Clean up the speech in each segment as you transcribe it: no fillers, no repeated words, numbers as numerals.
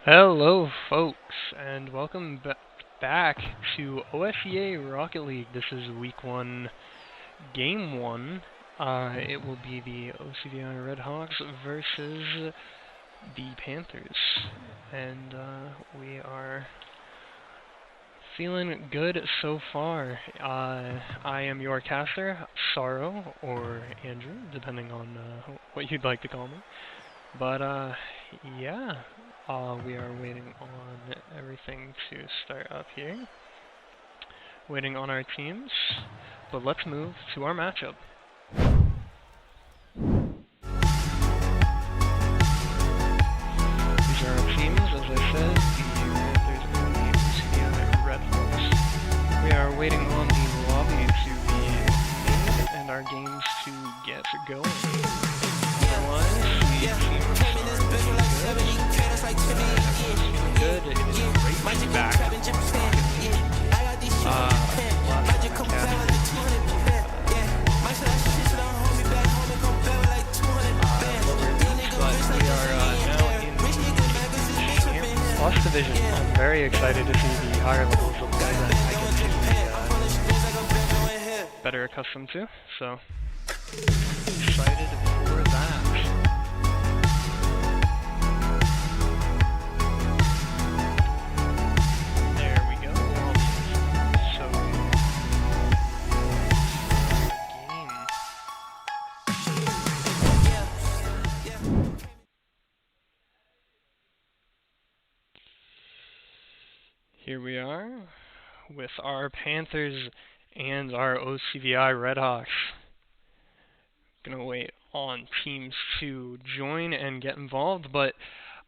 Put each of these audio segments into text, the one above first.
Hello, folks, and welcome back to OSEA Rocket League. This is Week 1, Game 1. It will be the OCVI Redhawks versus the Panthers. And we are feeling good so far. I am your caster, Sorrow, or Andrew, depending on what you'd like to call me. But, yeah. We are waiting on everything to start up here. Waiting on our teams. But let's move to our matchup. These are our teams, as I said. The Panthers and the OCVI Redhawks. We are waiting on the lobby to be made and our games to get going. Otherwise, the teams are good. It is great to be back. Plus division. I'm very excited to see the higher levels of play that I can be better accustomed to. So excited for that. Here we are with our Panthers and our OCVI Redhawks. Gonna wait on teams to join and get involved, but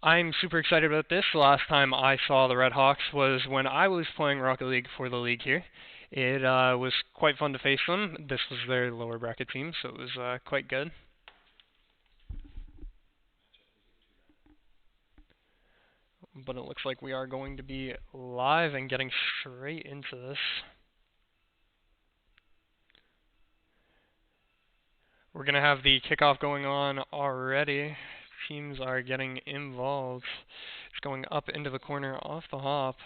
I'm super excited about this. The last time I saw the Redhawks was when I was playing Rocket League for the league here. It was quite fun to face them. This was their lower bracket team, so it was quite good. But it looks like we are going to be live and getting straight into this. We're going to have the kickoff going on already. Teams are getting involved. It's going up into the corner off the hop.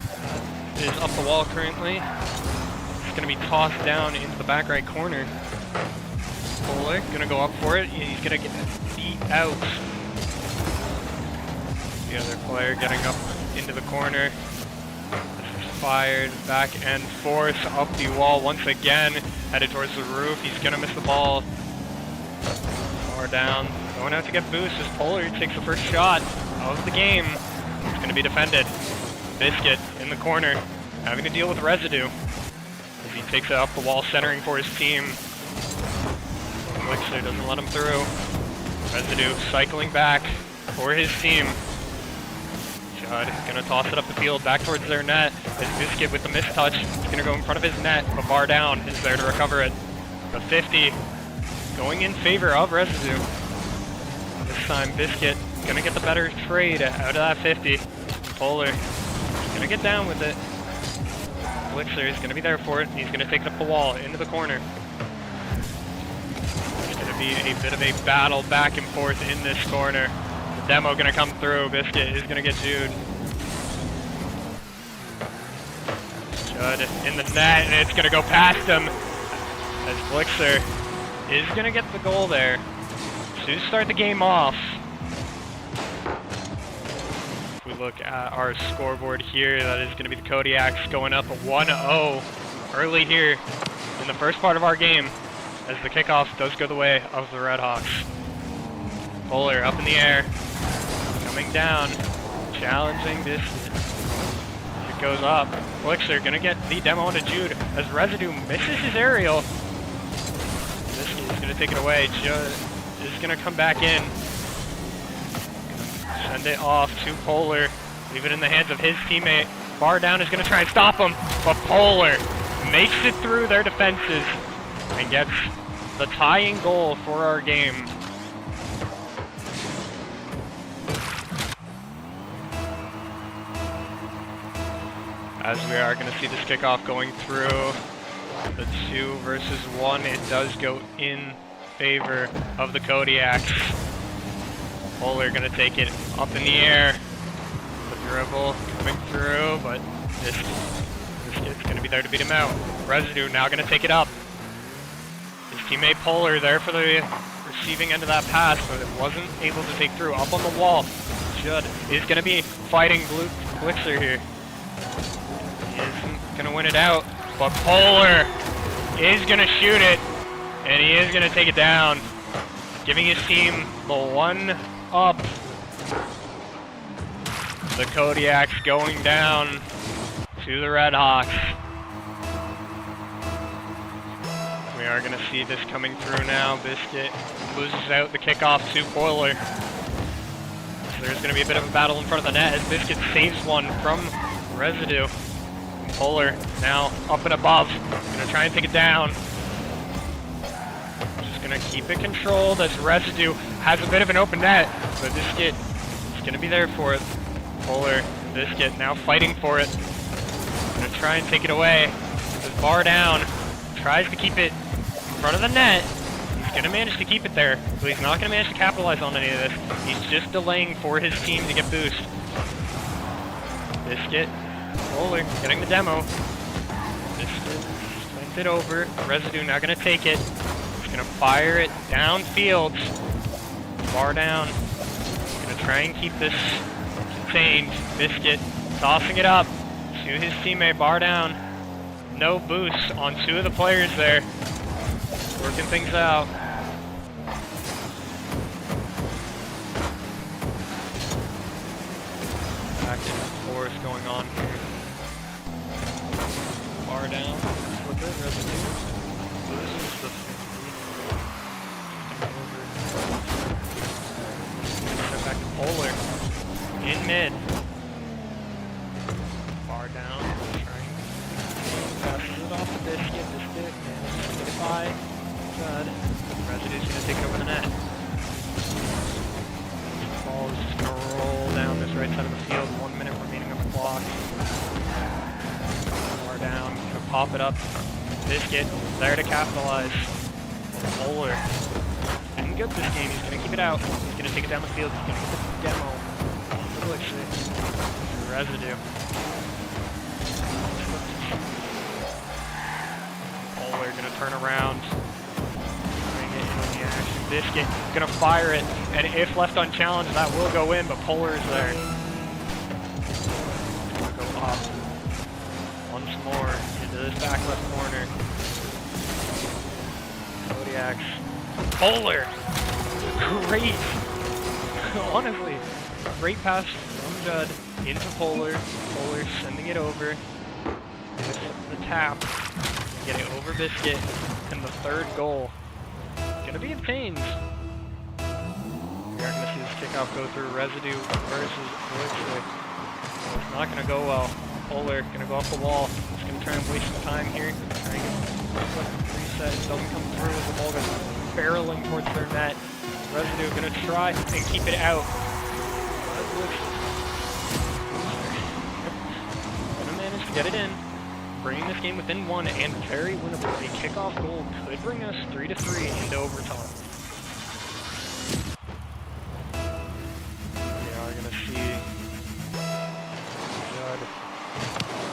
It is up the wall currently. It's going to be tossed down into the back right corner. Bowler, gonna go up for it. He's gonna get beat out. The other player getting up into the corner. This is fired back and forth up the wall once again. Headed towards the roof. He's gonna miss the ball. More down. Going out to get boost as Polar takes the first shot of the game. It's gonna be defended. Biscuit in the corner, having to deal with Residue as he takes it up the wall, centering for his team. Elixir doesn't let him through. Residue cycling back for his team. Judd gonna toss it up the field back towards their net. As Biscuit with the mistouch, he's gonna go in front of his net, but bar down is there to recover it. The 50 going in favor of Residue. This time Biscuit gonna get the better trade out of that 50. Polar gonna get down with it. Elixir is gonna be there for it. He's gonna take it up the wall into the corner. Be a bit of a battle back and forth in this corner. The demo gonna come through. Biscuit is gonna get Jude. Judd in the net, and it's gonna go past him as Blixer is gonna get the goal there to start the game off. If we look at our scoreboard here, that is gonna be the Kodiaks going up 1-0 early here in the first part of our game, as the kickoff does go the way of the Redhawks. Polar up in the air, coming down, challenging this. It goes up. Elixir gonna get the demo onto Jude as Residue misses his aerial. This is gonna take it away. Jude is gonna come back in. Send it off to Polar. Leave it in the hands of his teammate. Bar down is gonna try and stop him, but Polar makes it through their defenses and gets the tying goal for our game. As we are going to see this kickoff going through the 2 versus 1, it does go in favor of the Kodiaks. Polar gonna take it up in the air. The dribble coming through, but this kid's gonna be there to beat him out. Residue now gonna take it up. His teammate Polar there for the receiving end of that pass, but it wasn't able to take through. Up on the wall, Judd is gonna be fighting Blixer here. He isn't gonna win it out, but Polar is gonna shoot it, and he is gonna take it down, giving his team the 1-up. The Kodiaks going down to the Redhawks. We are gonna see this coming through now. Biscuit loses out the kickoff to Polar. So there's gonna be a bit of a battle in front of the net as Biscuit saves one from Residue. Polar now up and above, gonna try and take it down. Just gonna keep it controlled as Residue has a bit of an open net, but Biscuit is gonna be there for it. Polar and Biscuit now fighting for it. Gonna try and take it away. This bar down, tries to keep it in front of the net. He's gonna manage to keep it there, but he's not gonna manage to capitalize on any of this. He's just delaying for his team to get boost. Biscuit. Polar getting the demo. Biscuit sent it over. Residue now gonna take it. He's gonna fire it downfield. Bar down. Gonna try and keep this contained. Biscuit tossing it up to his teammate. Bar down. No boost on two of the players there. Working things out. Back and forth going on here. Bar down with it, Residue. Loses the over. Back to Polar. In mid. Bar down. Trying. Passes it off the Biscuit. Biscuit manages to get it by. Good. Residue's gonna take it over the net. Ball is just gonna roll down this right side of the field. 1 minute remaining on the clock. Bar down, gonna pop it up. Biscuit there to capitalize. Polar didn't get this game. He's gonna keep it out. He's gonna take it down the field. He's gonna get the demo. Residue. Polar gonna turn around. Biscuit gonna fire it, and if left unchallenged, that will go in, but Polar is there. Gonna go up once more into this back left corner. Kodiaks. Polar! Great! Honestly, great pass from Judd into Polar. Polar sending it over with the tap. Get it over Biscuit, and the third goal. Gonna be obtained. We are gonna see this kickoff go through Residue versus Blixer. It's not gonna go well. Polar gonna go off the wall. He's gonna try and waste some time here. Try and get reset. It doesn't come through as the ball goes barreling towards their net. Residue gonna try and keep it out. Gonna manage to get it in. Bringing this game within one and very winnable. A kickoff goal could bring us 3-3 into overtime. We are going to see Judd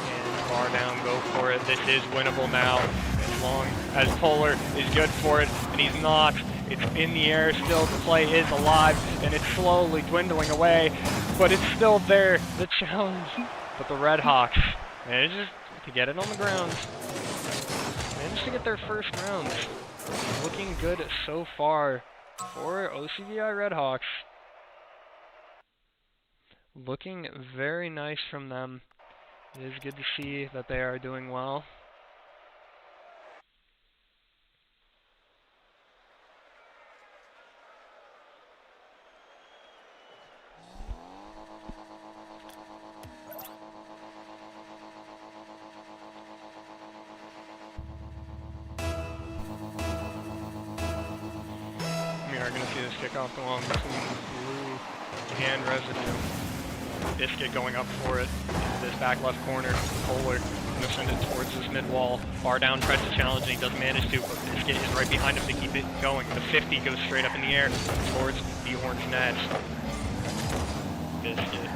and bar down go for it. This is winnable now, as long as Polar is good for it, and he's not. It's in the air still. The play is alive, and it's slowly dwindling away, but it's still there. The challenge. But the Redhawks manages to get it on the ground. Managed to get their first rounds. Looking good so far for OCVI Redhawks. Looking very nice from them. It is good to see that they are doing well. We are going to see this kickoff go on between Blue and Residue. Biscuit going up for it into this back left corner. Polar going to send it towards his mid-wall. Bar down, tries to challenge, and he doesn't manage to, but Biscuit is right behind him to keep it going. The 50 goes straight up in the air towards the orange net. Biscuit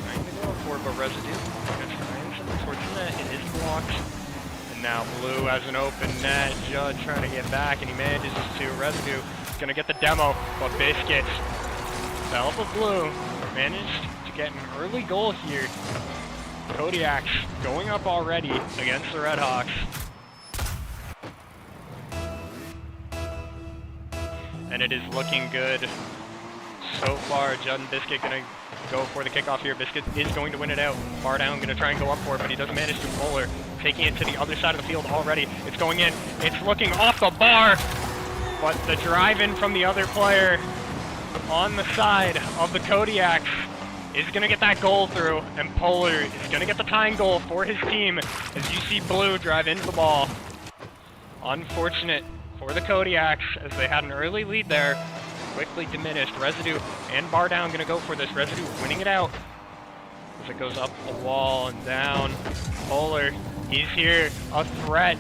trying to go for, but Residue going to try and send it towards the net. It is blocked. And now Blue has an open net. Judd trying to get back, and he manages to. Residue is going to get the demo, but Biscuit, the help of Blue, managed to get an early goal here. Kodiak's going up already against the Redhawks. And it is looking good so far. Judd and Biscuit going to go for the kickoff here. Biscuit is going to win it out. Bar down, going to try and go up for it, but he doesn't manage to. Bowler taking it to the other side of the field already. It's going in. It's looking off the bar, but the drive-in from the other player on the side of the Kodiaks is going to get that goal through, and Polar is going to get the tying goal for his team as you see Blue drive into the ball. Unfortunate for the Kodiaks as they had an early lead there, quickly diminished. Residue and Bar down going to go for this. Residue winning it out as it goes up the wall and down. Polar, he's here, a threat.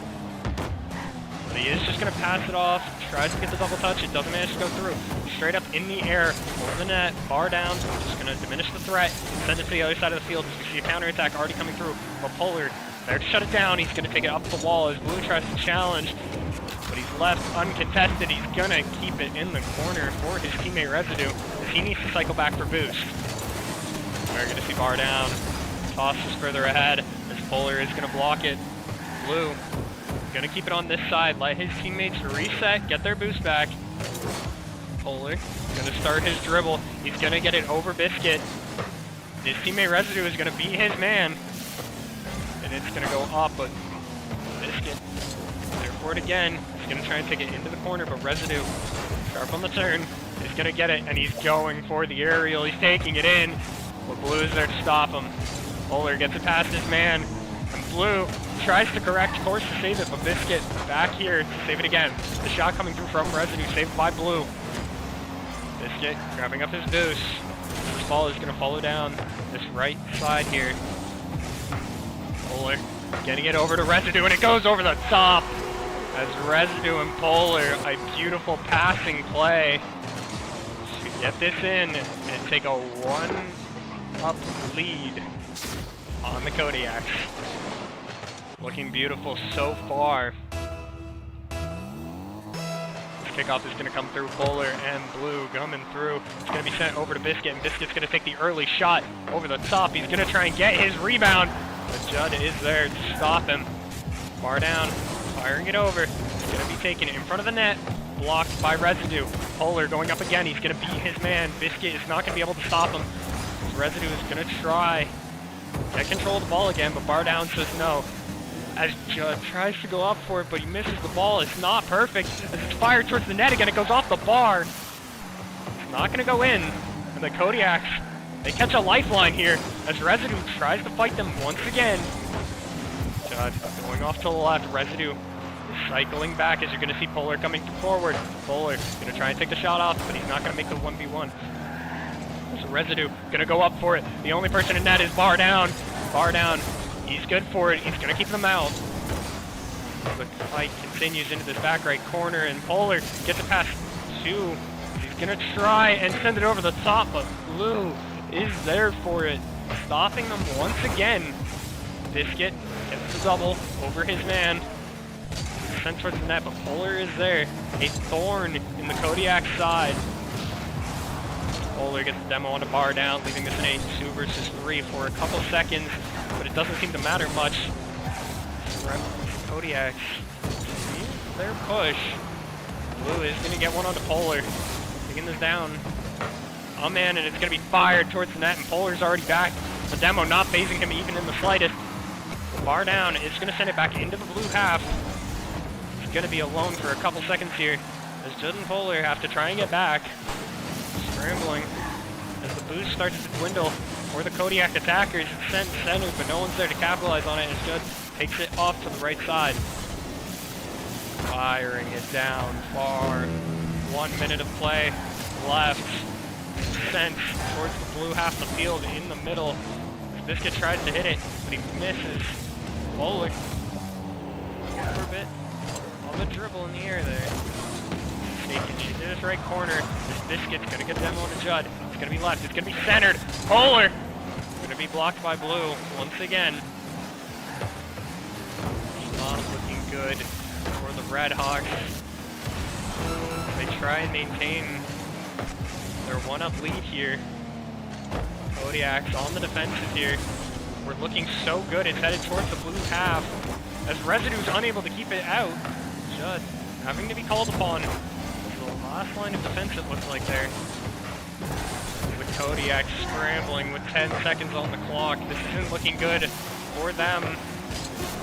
But he is just going to pass it off, tries to get the double touch, it doesn't manage to go through. Straight up in the air, over the net, Bar down, just going to diminish the threat, send it to the other side of the field. You see a counterattack already coming through, but Polar there to shut it down. He's going to take it up the wall as Blue tries to challenge, but he's left uncontested. He's going to keep it in the corner for his teammate Residue as he needs to cycle back for boost. We're going to see Bar down, tosses further ahead as Polar is going to block it. Blue going to keep it on this side, let his teammates reset, get their boost back. Polar going to start his dribble. He's going to get it over Biscuit. His teammate Residue is going to beat his man. And it's going to go up, but Biscuit there for it again. He's going to try and take it into the corner, but Residue, sharp on the turn, is going to get it, and he's going for the aerial. He's taking it in, but Blue is there to stop him. Polar gets it past his man, and Blue tries to correct course to save it, but Biscuit back here to save it again. The shot coming through from Residue, saved by Blue. Biscuit grabbing up his boost. This ball is going to follow down this right side here. Polar getting it over to Residue, and it goes over the top as Residue and Polar, a beautiful passing play to get this in and take a 1-up lead on the Kodiaks. Looking beautiful so far. Kickoff is going to come through. Polar and Blue coming through. It's going to be sent over to Biscuit, and Biscuit's going to take the early shot over the top. He's going to try and get his rebound, but Judd is there to stop him. Bar down, firing it over. It's going to be taken in front of the net, blocked by Residue. Polar going up again. He's going to beat his man. Biscuit is not going to be able to stop him. Residue is going to try get control of the ball again, but Bar down says no. As Judd tries to go up for it, but he misses the ball. It's not perfect. As it's fired towards the net again, it goes off the bar. It's not going to go in. And the Kodiaks, they catch a lifeline here as Residue tries to fight them once again. Judd going off to the left. Residue is cycling back as you're going to see Polar coming forward. Polar going to try and take the shot off, but he's not going to make the 1v1. So Residue going to go up for it. The only person in net is Bar down. Bar down. He's good for it. He's going to keep them out. The fight continues into this back right corner, and Polar gets it past 2. He's going to try and send it over the top, but Blue is there for it, stopping them once again. Biscuit gets the double over his man. He's sent towards the net, but Polar is there. A thorn in the Kodiak side. Polar gets the demo on the Bar down, leaving this in a 2 versus 3 for a couple seconds, but it doesn't seem to matter much. Kodiaks, their push. Blue is going to get one onto Polar, taking this down. Oh man, and it's going to be fired towards the net, and Polar's already back. The demo not phasing him even in the slightest. The Bar down is going to send it back into the blue half. He's going to be alone for a couple seconds here, as Judd and Polar have to try and get back. Scrambling as the boost starts to dwindle for the Kodiak attackers. It's sent center, but no one's there to capitalize on it as Judd takes it off to the right side. Firing it down far. 1 minute of play left. Sent towards the blue half of the field in the middle. Biscuit tries to hit it, but he misses. Polar. For a bit. On the dribble in the air there. Taking she's in his right corner. This Biscuit's gonna get demo to Judd. It's gonna be left. It's gonna be centered. Polar! Gonna be blocked by Blue once again. Not looking good for the Red Hawks. They try and maintain their one-up lead here. Kodiak's on the defensive here. We're looking so good. It's headed towards the blue half. As Residue's unable to keep it out, Judd having to be called upon. The last line of defense it looks like there. With Kodiak scrambling with 10 seconds on the clock. This isn't looking good for them.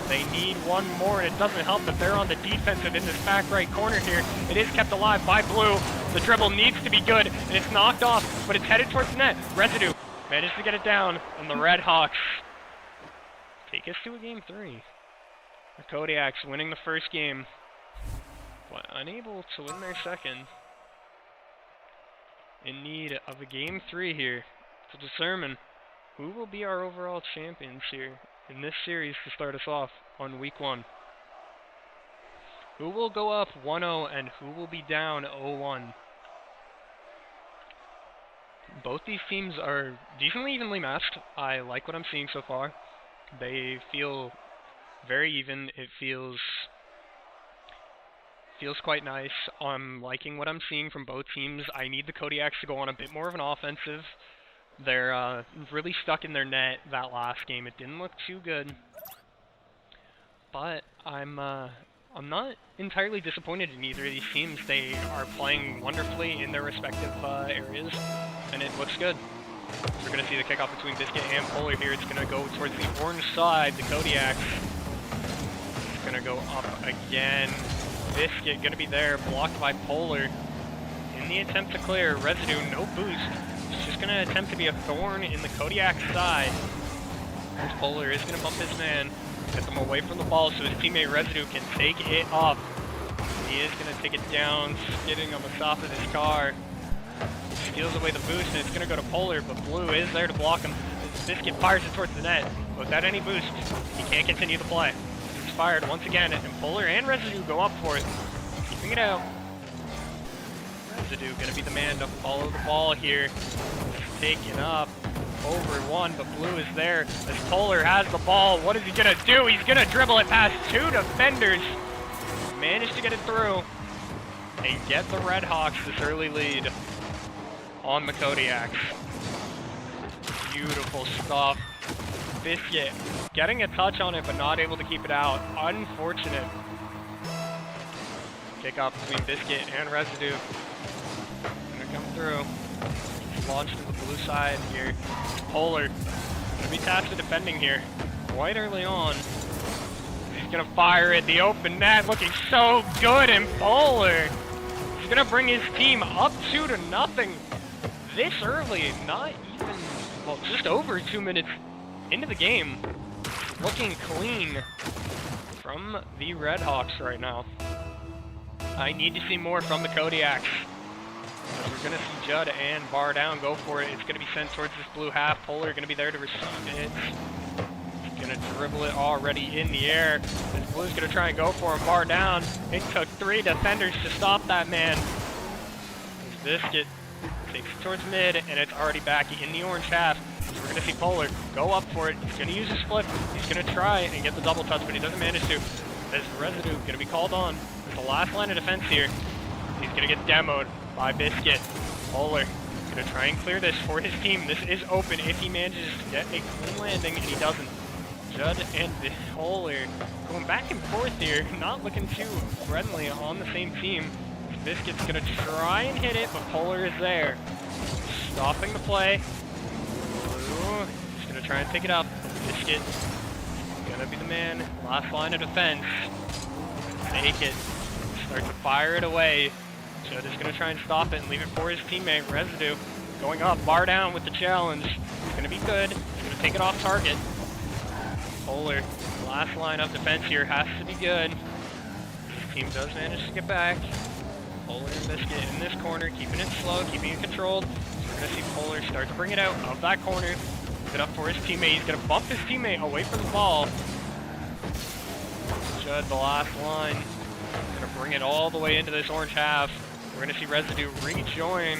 They need one more, and it doesn't help that they're on the defensive in this back right corner here. It is kept alive by Blue. The dribble needs to be good, and it's knocked off, but it's headed towards the net. Residue managed to get it down, and the Red Hawks take us to a game 3. The Kodiaks winning the first game, but unable to win their second. In need of a game 3 here to determine who will be our overall champions here in this series to start us off on week 1. Who will go up 1-0 and who will be down 0-1? Both these teams are decently evenly matched. I like what I'm seeing so far. They feel very even. It feels quite nice. I'm liking what I'm seeing from both teams. I need the Kodiaks to go on a bit more of an offensive. They're really stuck in their net that last game. It didn't look too good, but I'm not entirely disappointed in either of these teams. They are playing wonderfully in their respective areas, and it looks good. We're going to see the kickoff between Biscuit and Polar here. It's going to go towards the orange side, the Kodiaks. It's going to go up again. Biscuit going to be there, blocked by Polar. In the attempt to clear, Residue, no boost. It's just going to attempt to be a thorn in the Kodiak side. As Polar is going to bump his man, get them away from the ball so his teammate Residue can take it up. He is going to take it down, skidding on the top of his car. Steals away the boost, and it's going to go to Polar, but Blue is there to block him. Biscuit fires it towards the net. Without any boost, he can't continue the play. It's fired once again, and Polar and Residue go up for it. Keeping it out. Residue going to be the man to follow the ball here. Taken up over one, but Blue is there as Polar has the ball. What is he going to do? He's going to dribble it past 2 defenders. Managed to get it through and get the Red Hawks this early lead on the Kodiaks. Beautiful stuff. Biscuit getting a touch on it, but not able to keep it out. Unfortunate. Kickoff between Biscuit and Residue. Gonna come through. Launched to the blue side here. Polar gonna be tasked with defending here quite early on. He's gonna fire at the open net, looking so good, and Polar is gonna bring his team up 2-0 this early. Not even, well, just over 2 minutes into the game. Looking clean from the Red Hawks right now. I need to see more from the Kodiaks. As we're going to see Judd and Bar Down go for it. It's going to be sent towards this blue half. Polar going to be there to receive it. He's going to dribble it already in the air. This Blue's going to try and go for him. Bar Down. It took 3 defenders to stop that man. This Biscuit takes it towards mid, and it's already back in the orange half. So we're going to see Polar go up for it. He's going to use his flip. He's going to try and get the double touch, but he doesn't manage to. There's Residue going to be called on. It's the last line of defense here. He's going to get demoed by Biscuit. Polar going to try and clear this for his team. This is open if he manages to get a clean landing, and he doesn't. Judd and Polar going back and forth here, not looking too friendly on the same team. Biscuit's going to try and hit it, but Polar is there. Stopping the play. Blue, he's going to try and pick it up. Biscuit going to be the man. Last line of defense. Take it. Start to fire it away. Judd is going to try and stop it and leave it for his teammate, Residue. Going up, Bar Down with the challenge. It's going to be good. He's going to take it off target. Polar, last line of defense here has to be good. His team does manage to get back. Polar and Biscuit in this corner, keeping it slow, keeping it controlled. So we're going to see Polar start to bring it out of that corner. Get up for his teammate. He's going to bump his teammate away from the ball. Judd, the last line. Gonna bring it all the way into this orange half. We're gonna see Residue rejoin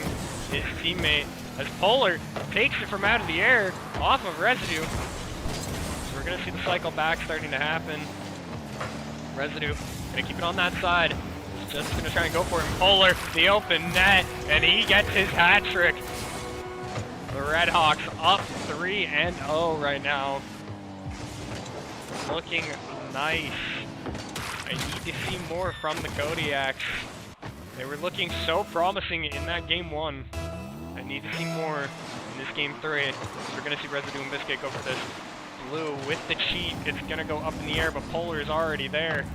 his teammate as Polar takes it from out of the air off of Residue. So we're gonna see the cycle back starting to happen. Residue gonna keep it on that side. Just gonna try and go for it. Polar, the open net, and he gets his hat trick. The Redhawks up 3-0 right now. Looking nice. I need to see more from the Kodiaks. They were looking so promising in that game 1. I need to see more in this game 3. So we're gonna see Residue and Biscuit go for this. Blue with the cheat. It's gonna go up in the air, but Polar is already there.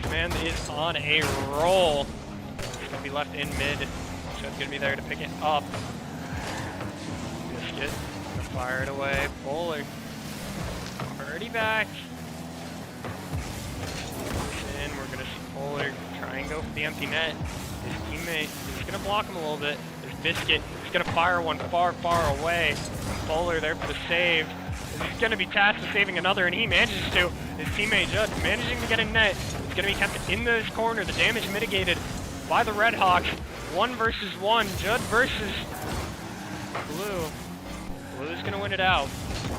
This man is on a roll. It's gonna be left in mid. Shed's gonna be there to pick it up. Biscuit gonna fire it away. Polar already back. And we're gonna see Polar try and go for the empty net. His teammate is gonna block him a little bit. His Biscuit is gonna fire one far, far away. And Polar there for the save. He's gonna be tasked with saving another, and he manages to. His teammate Judd managing to get a net. It's gonna be kept in this corner. The damage mitigated by the Redhawks. 1 versus 1. Judd versus Blue. Blue's gonna win it out.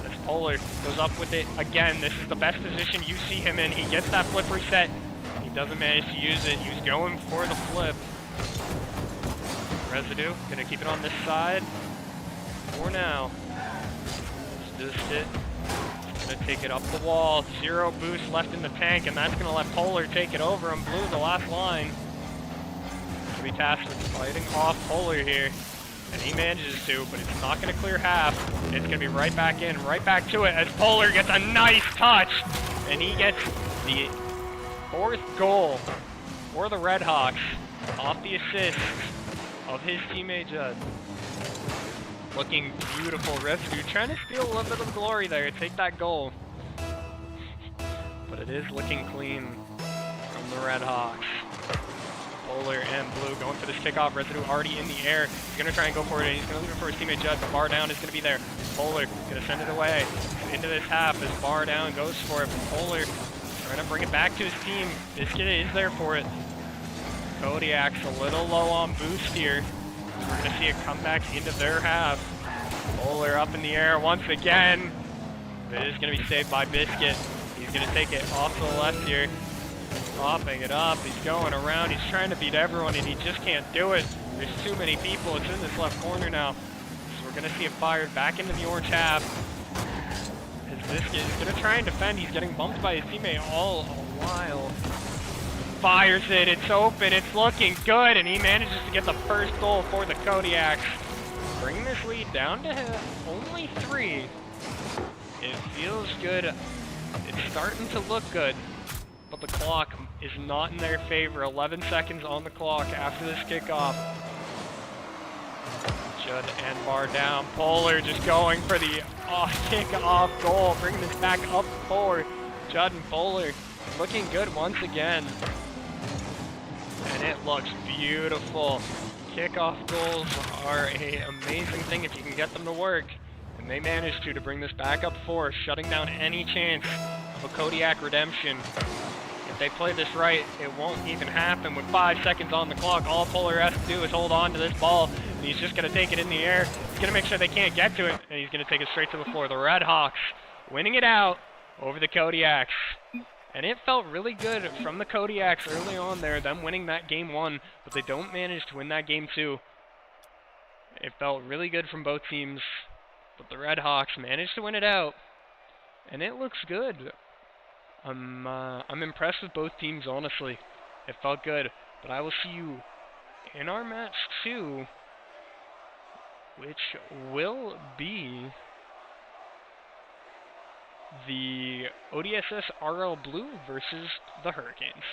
As Polar goes up with it again. This is the best position you see him in. He gets that flip reset. He doesn't manage to use it. He was going for the flip. Residue gonna keep it on this side for now. Just it. It's gonna take it up the wall. 0 boost left in the tank, and that's gonna let Polar take it over him. Blue, the last line. Gonna be tasked with fighting off Polar here. And he manages to, but it's not gonna clear half. It's gonna be right back in, right back to it as Polar gets a nice touch. And he gets the 4th goal for the Redhawks off the assist of his teammate Judd. Looking beautiful. Residue trying to steal a little bit of glory there. Take that goal. But it is looking clean from the Redhawks. Polar and Blue going for this kickoff. Residue already in the air. He's going to try and go for it. He's going to leave it for his teammate Judd. The bar down is going to be there. Polar going to send it away into this half as bar down goes for it. Polar trying to bring it back to his team. Biscuit is there for it. Kodiak's a little low on boost here. We're going to see a comeback into their half. Polar up in the air once again. It is going to be saved by Biscuit. He's going to take it off to the left here. Popping it up. He's going around. He's trying to beat everyone, and he just can't do it. There's too many people. It's in this left corner now. So we're going to see it fired back into the orange half. As Biscuit is going to try and defend. He's getting bumped by his teammate all a while. Fires it, it's open, it's looking good, and he manages to get the first goal for the Kodiaks. Bringing this lead down to only 3. It feels good. It's starting to look good, but the clock is not in their favor. 11 seconds on the clock after this kickoff. Judd and bar down. Polar just going for the kick-off goal, bringing this back up forward. Judd and Polar looking good once again. And it looks beautiful. Kickoff goals are an amazing thing if you can get them to work. And they managed to bring this back up 4, shutting down any chance of a Kodiak redemption. If they play this right, it won't even happen. With 5 seconds on the clock, all Polar has to do is hold on to this ball. And he's just going to take it in the air. He's going to make sure they can't get to it. And he's going to take it straight to the floor. The Redhawks winning it out over the Kodiaks. And it felt really good from the Kodiaks early on there, them winning that game 1, but they don't manage to win that game 2. It felt really good from both teams, but the Redhawks managed to win it out, and it looks good. I'm impressed with both teams, honestly. It felt good, but I will see you in our match 2, which will be the ODSS RL Blue versus the Hurricanes.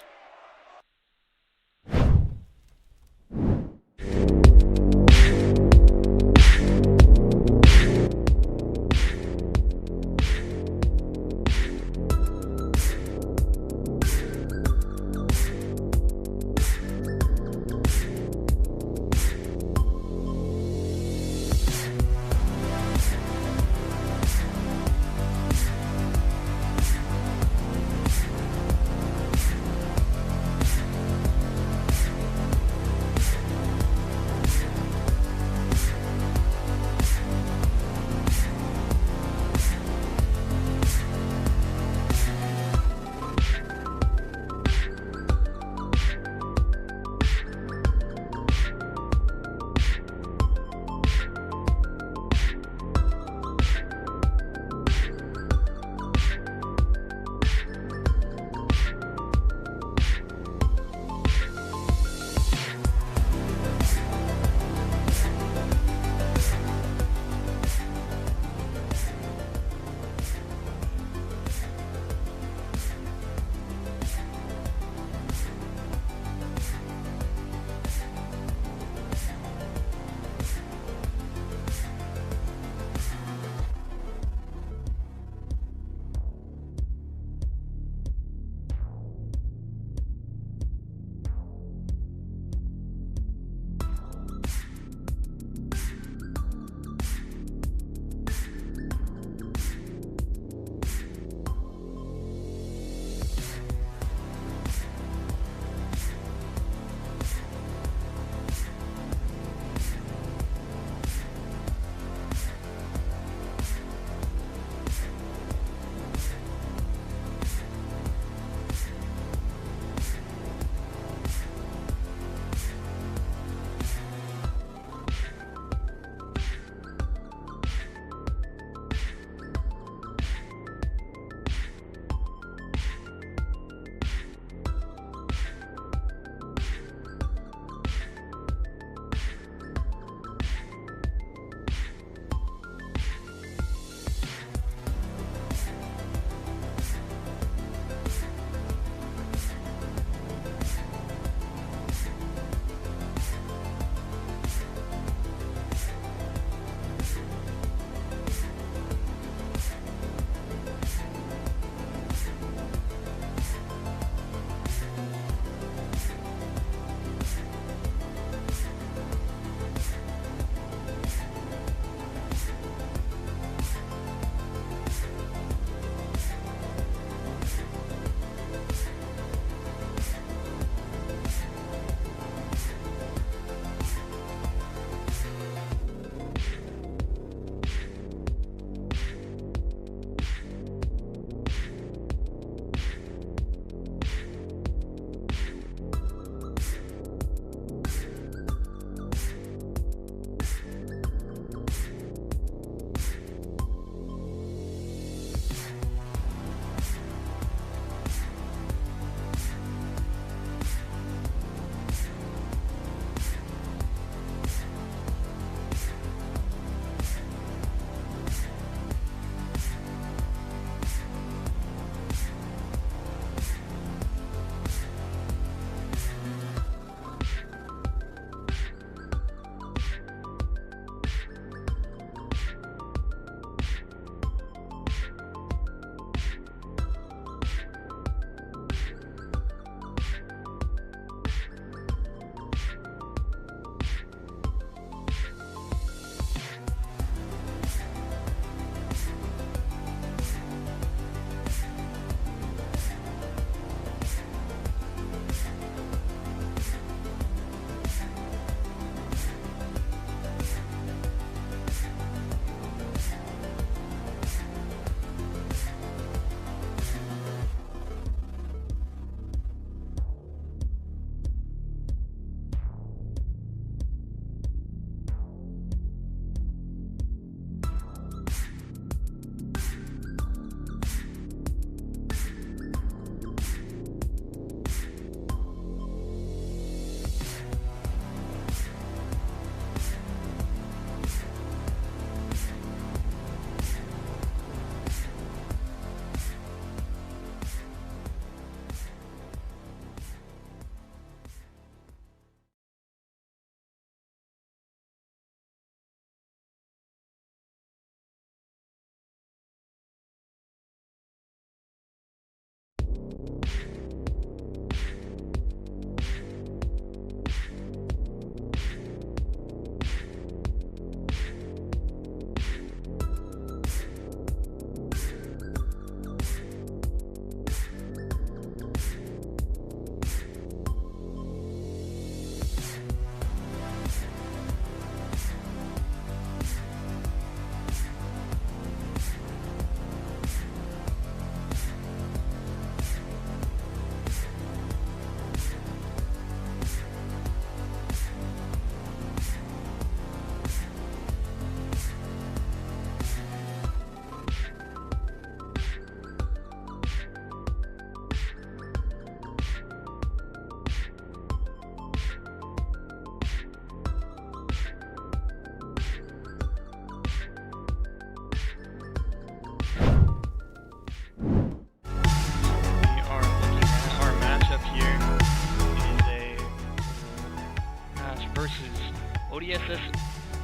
ODSS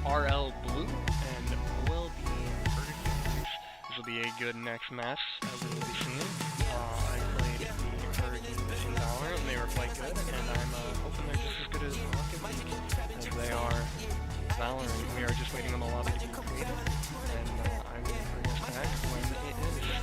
RL Blue and OLB Hurricanes. This will be a good next match that we will be seeing. I played the Hurricanes in Valorant and they were quite good, and I'm hoping they're just as good as Rocket League as they are Valorant. We are just waiting on the lobby to be created, and I will bring us back when it is.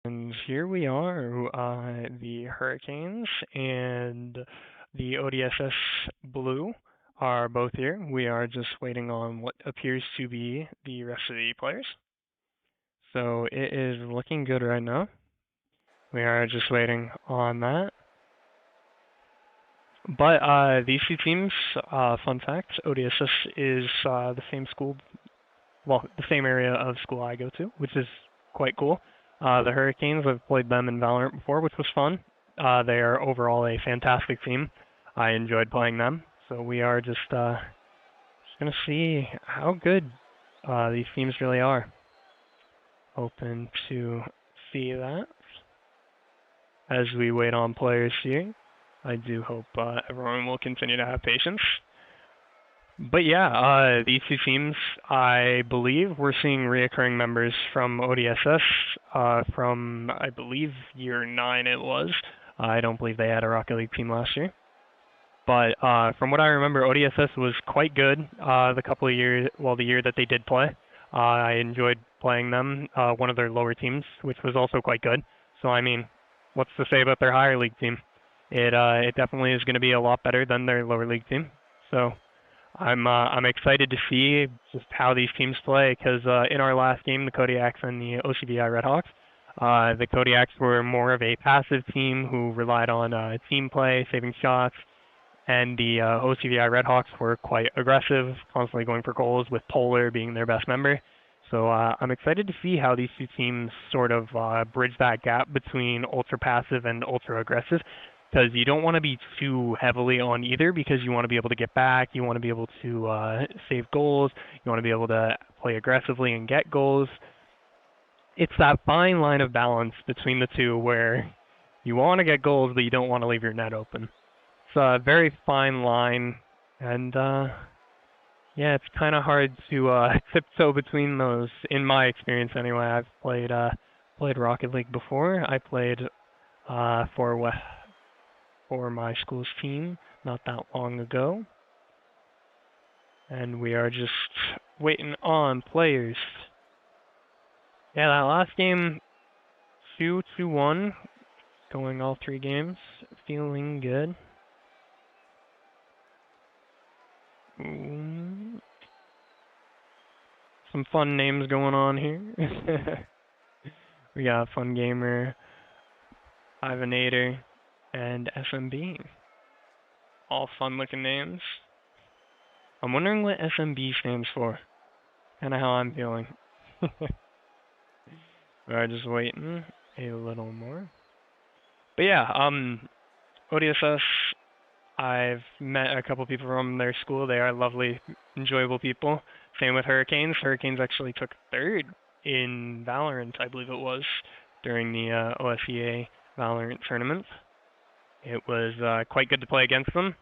And here we are, the Hurricanes and the ODSS Blue are both here. We are just waiting on what appears to be the rest of the players. So it is looking good right now. We are just waiting on that. But these two teams, fun fact, ODSS is the same school, well, the same area of school I go to, which is quite cool. The Hurricanes, I've played them in Valorant before, which was fun. They are overall a fantastic team. I enjoyed playing them. So we are just going to see how good these teams really are. Hoping to see that as we wait on players here. I do hope everyone will continue to have patience. But yeah, these two teams, I believe we're seeing reoccurring members from ODSS from, I believe, year 9 it was. I don't believe they had a Rocket League team last year. But from what I remember, ODSS was quite good the year that they did play. I enjoyed playing them, one of their lower teams, which was also quite good. So, I mean, what's to say about their higher league team? It definitely is going to be a lot better than their lower league team. So I'm excited to see just how these teams play, because in our last game, the Kodiaks and the OCVI Redhawks, the Kodiaks were more of a passive team who relied on team play, saving shots, and the OCVI Redhawks were quite aggressive, constantly going for goals, with Polar being their best member. So I'm excited to see how these two teams sort of bridge that gap between ultra passive and ultra aggressive, because you don't want to be too heavily on either, because you want to be able to get back, you want to be able to save goals, you want to be able to play aggressively and get goals. It's that fine line of balance between the two where you want to get goals, but you don't want to leave your net open. It's a very fine line, and yeah, it's kind of hard to tiptoe between those, in my experience anyway. I've played Rocket League before. I played for my school's team not that long ago. And we are just waiting on players. Yeah, that last game, 2-1. Going all 3 games. Feeling good. Ooh. Some fun names going on here. We got Fun Gamer, Ivanator, and SMB. All fun looking names. I'm wondering what SMB stands for. Kinda how I'm feeling. Alright, just waiting a little more. But yeah, ODSS, I've met a couple people from their school. They are lovely, enjoyable people. Same with Hurricanes. Hurricanes actually took 3rd in Valorant, I believe it was, during the OSEA Valorant tournament. It was quite good to play against them.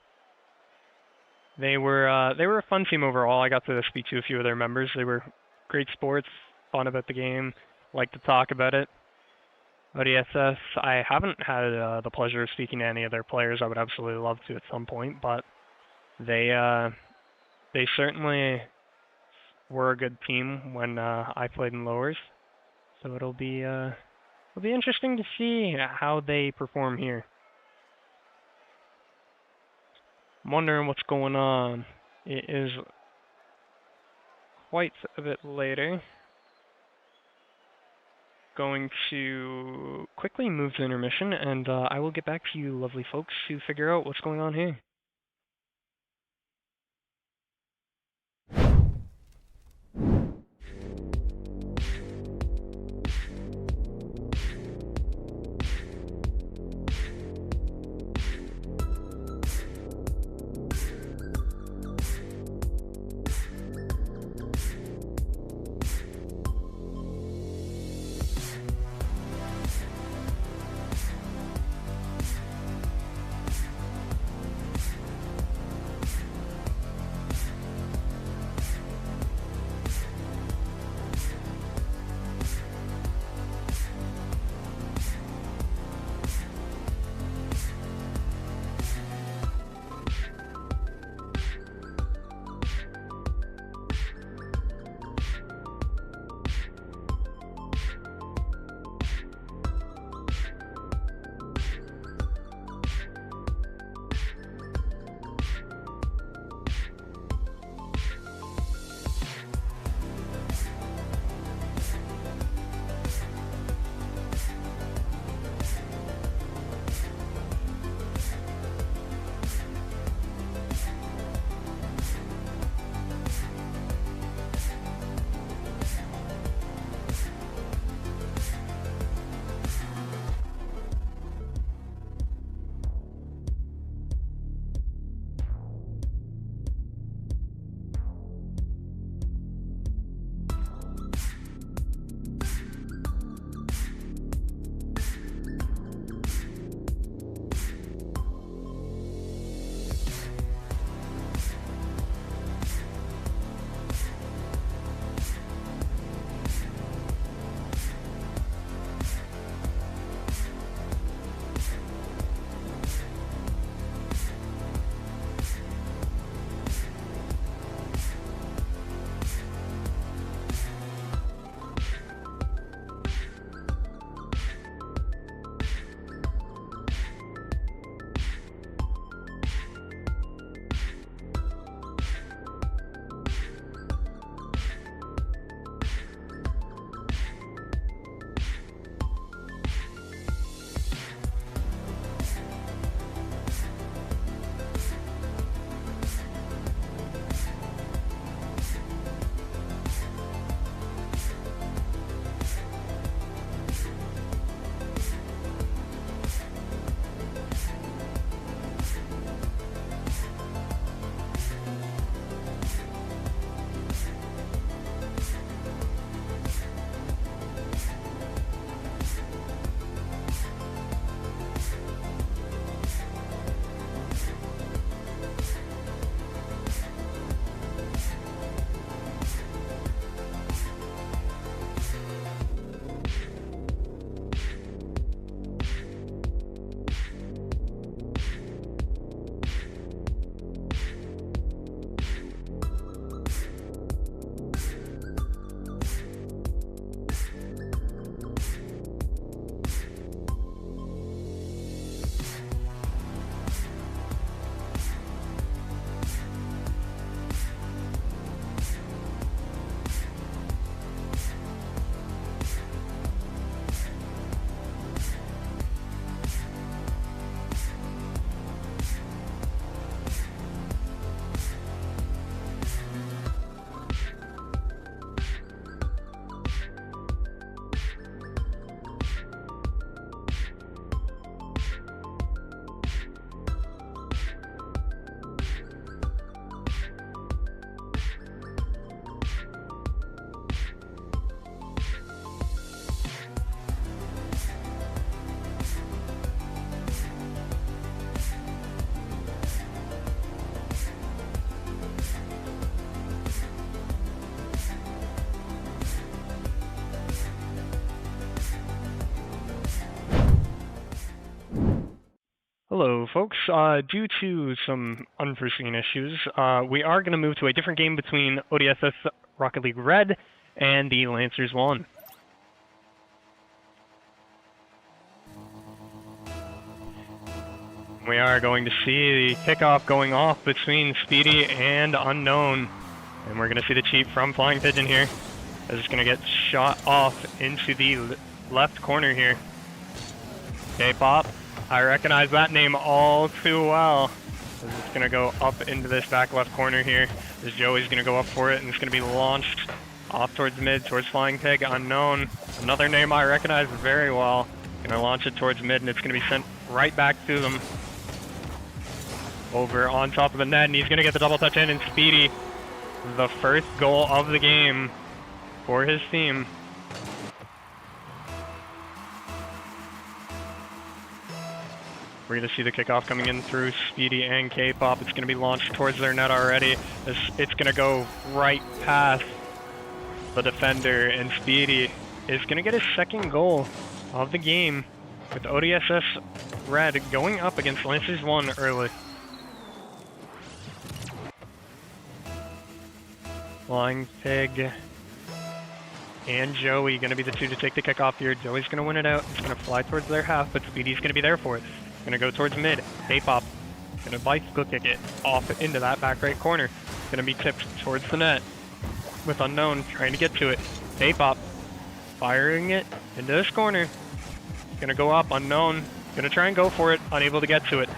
They were a fun team overall. I got to speak to a few of their members. They were great sports, fun about the game, like to talk about it. ODSS, I haven't had the pleasure of speaking to any of their players. I would absolutely love to at some point, but they certainly were a good team when I played in lowers. So it'll be interesting to see how they perform here. I'm wondering what's going on. It is quite a bit later. Going to quickly move to intermission, and I will get back to you lovely folks to figure out what's going on here. Hello, folks. Due to some unforeseen issues, we are going to move to a different game between ODSS Rocket League Red and the Lancers 1. We are going to see the kickoff going off between Speedy and Unknown. And we're going to see the cheat from Flying Pigeon here. As it's going to get shot off into the left corner here. K-Pop. I recognize that name all too well. It's going to go up into this back left corner here. As Joey's going to go up for it, and it's going to be launched off towards mid, towards Flying Pig. Unknown. Another name I recognize very well. Going to launch it towards mid, and it's going to be sent right back to them. Over on top of the net, and he's going to get the double touch in, and Speedy, the first goal of the game for his team. We're going to see the kickoff coming in through Speedy and K-Pop. It's going to be launched towards their net already. It's going to go right past the defender, and Speedy is going to get his second goal of the game with ODSS Red going up against Lancers 1 early. Flying Pig and Joey going to be the two to take the kickoff here. Joey's going to win it out. It's going to fly towards their half, but Speedy's going to be there for it. Gonna go towards mid. K-Pop gonna bicycle kick it off into that back right corner. Gonna be tipped towards the net with Unknown trying to get to it. K-Pop firing it into this corner. Gonna go up. Unknown gonna try and go for it. Unable to get to it.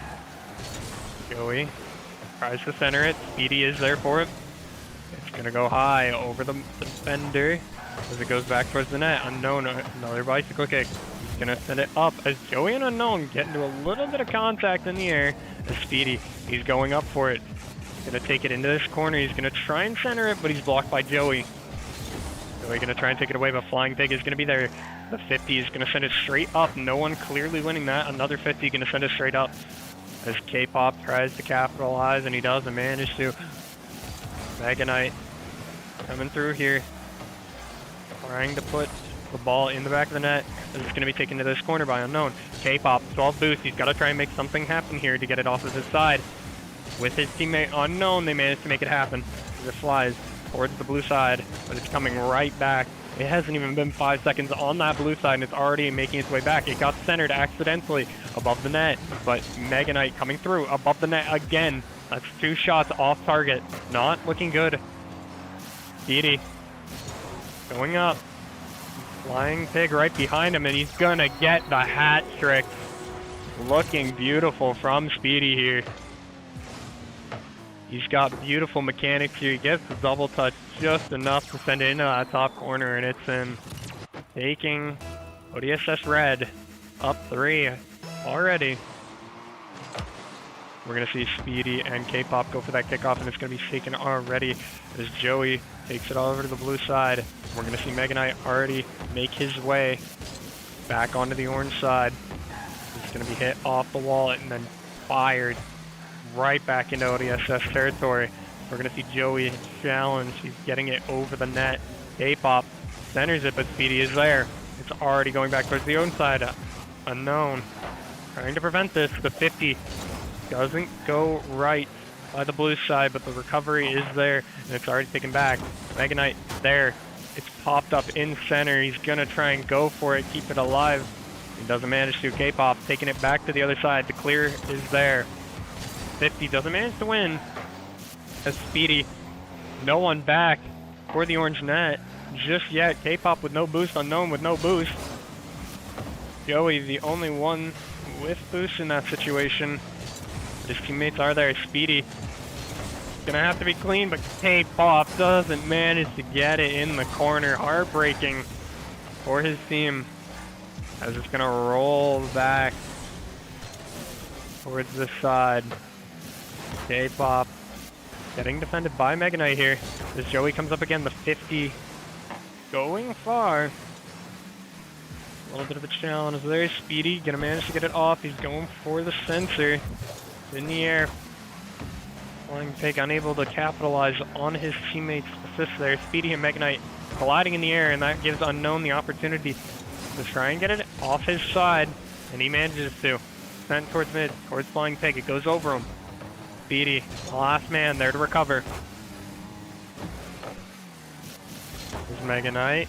Joey tries to center it. Speedy is there for it. It's gonna go high over the defender as it goes back towards the net. Unknown, another bicycle kick. Gonna send it up as Joey and Unknown get into a little bit of contact in the air. As Speedy, he's going up for it. Gonna take it into this corner. He's gonna try and center it, but he's blocked by Joey. Joey gonna try and take it away, but Flying Pig is gonna be there. The 50 is gonna send it straight up. No one clearly winning that. Another 50 gonna send it straight up. As K-Pop tries to capitalize, and he doesn't manage to. Mega Knight coming through here, trying to put the ball in the back of the net. It's going to be taken to this corner by Unknown. K-Pop, 12 boost. He's got to try and make something happen here to get it off of his side. With his teammate Unknown, they managed to make it happen. It flies towards the blue side, but it's coming right back. It hasn't even been 5 seconds on that blue side, and it's already making its way back. It got centered accidentally above the net, but Mega Knight coming through above the net again. That's 2 shots off target. Not looking good. Speedy going up. Flying Pig right behind him, and he's gonna get the hat trick. Looking beautiful from Speedy here. He's got beautiful mechanics here. He gets the double touch just enough to send it into that top corner, and it's in. Taking ODSS Red up 3 already. We're gonna see Speedy and K-Pop go for that kickoff, and it's gonna be taken already as Joey takes it all over to the blue side. We're gonna see Mega Knight already make his way back onto the orange side. He's gonna be hit off the wall and then fired right back into ODSS territory. We're gonna see Joey challenge. He's getting it over the net. K-Pop centers it, but Speedy is there. It's already going back towards the own side. Unknown trying to prevent this. The 50 doesn't go right by the blue side, but the recovery is there, and it's already taken back. Mega Knight there. It's popped up in center. He's gonna try and go for it, keep it alive. He doesn't manage to. K-Pop taking it back to the other side. The clear is there. 50 doesn't manage to win. As Speedy, no one back for the orange net just yet. K-Pop with no boost. Unknown with no boost. Joey, the only one with boost in that situation. His teammates are there. Speedy gonna have to be clean, but K-Pop doesn't manage to get it in the corner. Heartbreaking for his team as it's gonna roll back towards the side. K-Pop getting defended by Mega Knight here. As Joey comes up again, the 50 going far. A little bit of a challenge there. Speedy gonna manage to get it off. He's going for the sensor in the air. Flying Pig unable to capitalize on his teammates' assist there. Speedy and Mega Knight colliding in the air, and that gives Unknown the opportunity to try and get it off his side, and he manages to. descent towards mid, towards Flying Pig. It goes over him. Speedy, the last man there to recover. There's Mega Knight,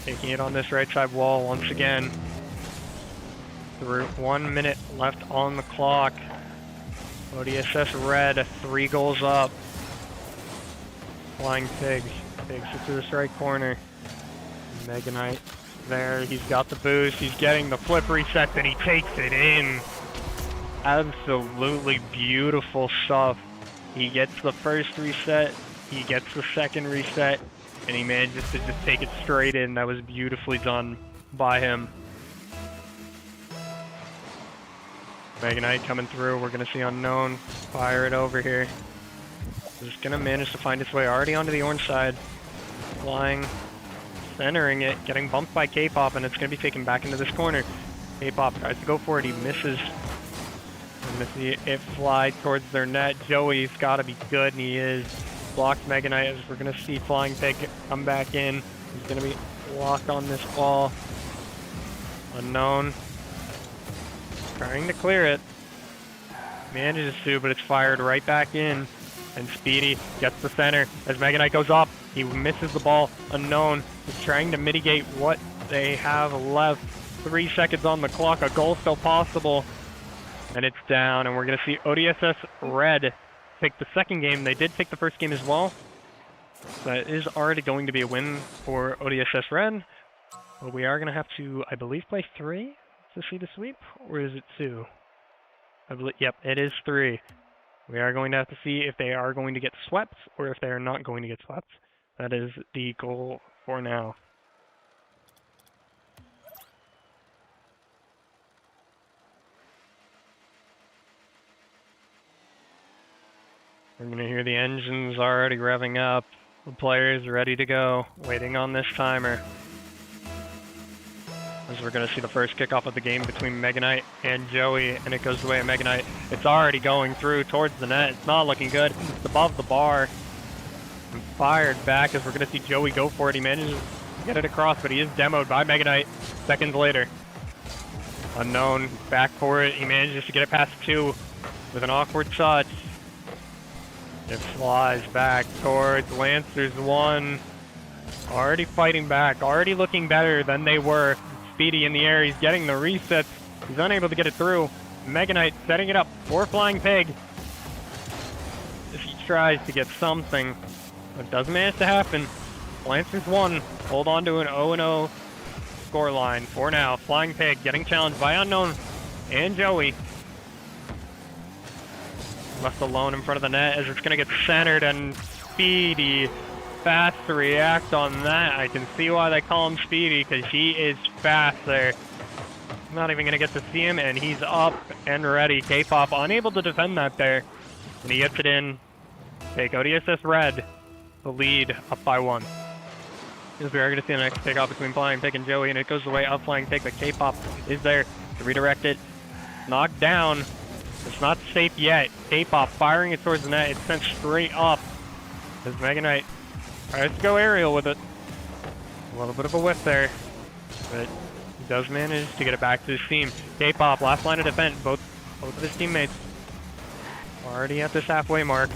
taking it on this right side wall once again. 1 minute left on the clock. ODSS red, 3 goals up. Flying Pig takes it to this right corner. Mega Knight there, he's got the boost, he's getting the flip reset, and he takes it in. Absolutely beautiful stuff. He gets the first reset, he gets the second reset, and he manages to just take it straight in. That was beautifully done by him. Mega Knight coming through, we're gonna see Unknown fire it over here. He's gonna manage to find its way already onto the orange side. Flying, centering it, getting bumped by K-Pop, and it's gonna be taken back into this corner. K-Pop tries to go for it, he misses. We're gonna see it fly towards their net. Joey's gotta be good, and he is. Blocks Mega Knight as we're gonna see Flying Pig come back in. He's gonna be locked on this wall. Unknown. Trying to clear it. Manages to, but it's fired right back in. And Speedy gets the center as Mega Knight goes up. He misses the ball. Unknown is trying to mitigate what they have left. 3 seconds on the clock. A goal still possible. And it's down. And we're going to see ODSS Red take the second game. They did take the first game as well. That is already going to be a win for ODSS Red. But we are going to have to, I believe, play 3 to see the sweep. Or is it 2? I believe, yep, it is 3. We are going to have to see if they are going to get swept or if they are not going to get swept. That is the goal for now. We're going to hear the engines already revving up. The players ready to go, waiting on this timer. As we're going to see the first kickoff of the game between Mega Knight and Joey, and it goes the way of Mega Knight. It's already going through towards the net. It's not looking good. It's above the bar. And fired back as we're going to see Joey go for it. He manages to get it across, but he is demoed by Mega Knight seconds later. Unknown back for it. He manages to get it past 2 with an awkward touch. It flies back towards Lancers 1. Already fighting back. Already looking better than they were. Speedy in the air, he's getting the resets. He's unable to get it through. Mega Knight setting it up for Flying Pig. If he tries to get something, but it doesn't manage to happen. Lancers 1 hold on to an 0-0 scoreline for now. Flying Pig getting challenged by Unknown and Joey. Left alone in front of the net as it's going to get centered, and Speedy fast to react on that. I can see why they call him Speedy, because he is fast there. I'm not even going to get to see him, and he's up and ready. K-Pop unable to defend that there, and he gets it in. Take ODSS Red, the lead, up by 1. As we are going to see the next kickoff between Flying Pig and Joey, and it goes the way of Flying Pig, but K-Pop is there to redirect it. Knocked down. It's not safe yet. K-Pop firing it towards the net. It's sent straight up as Mega Knight tries to go aerial with it. A little bit of a whiff there, but he does manage to get it back to his team. K-Pop, last line of defense. Both of his teammates already at this halfway mark.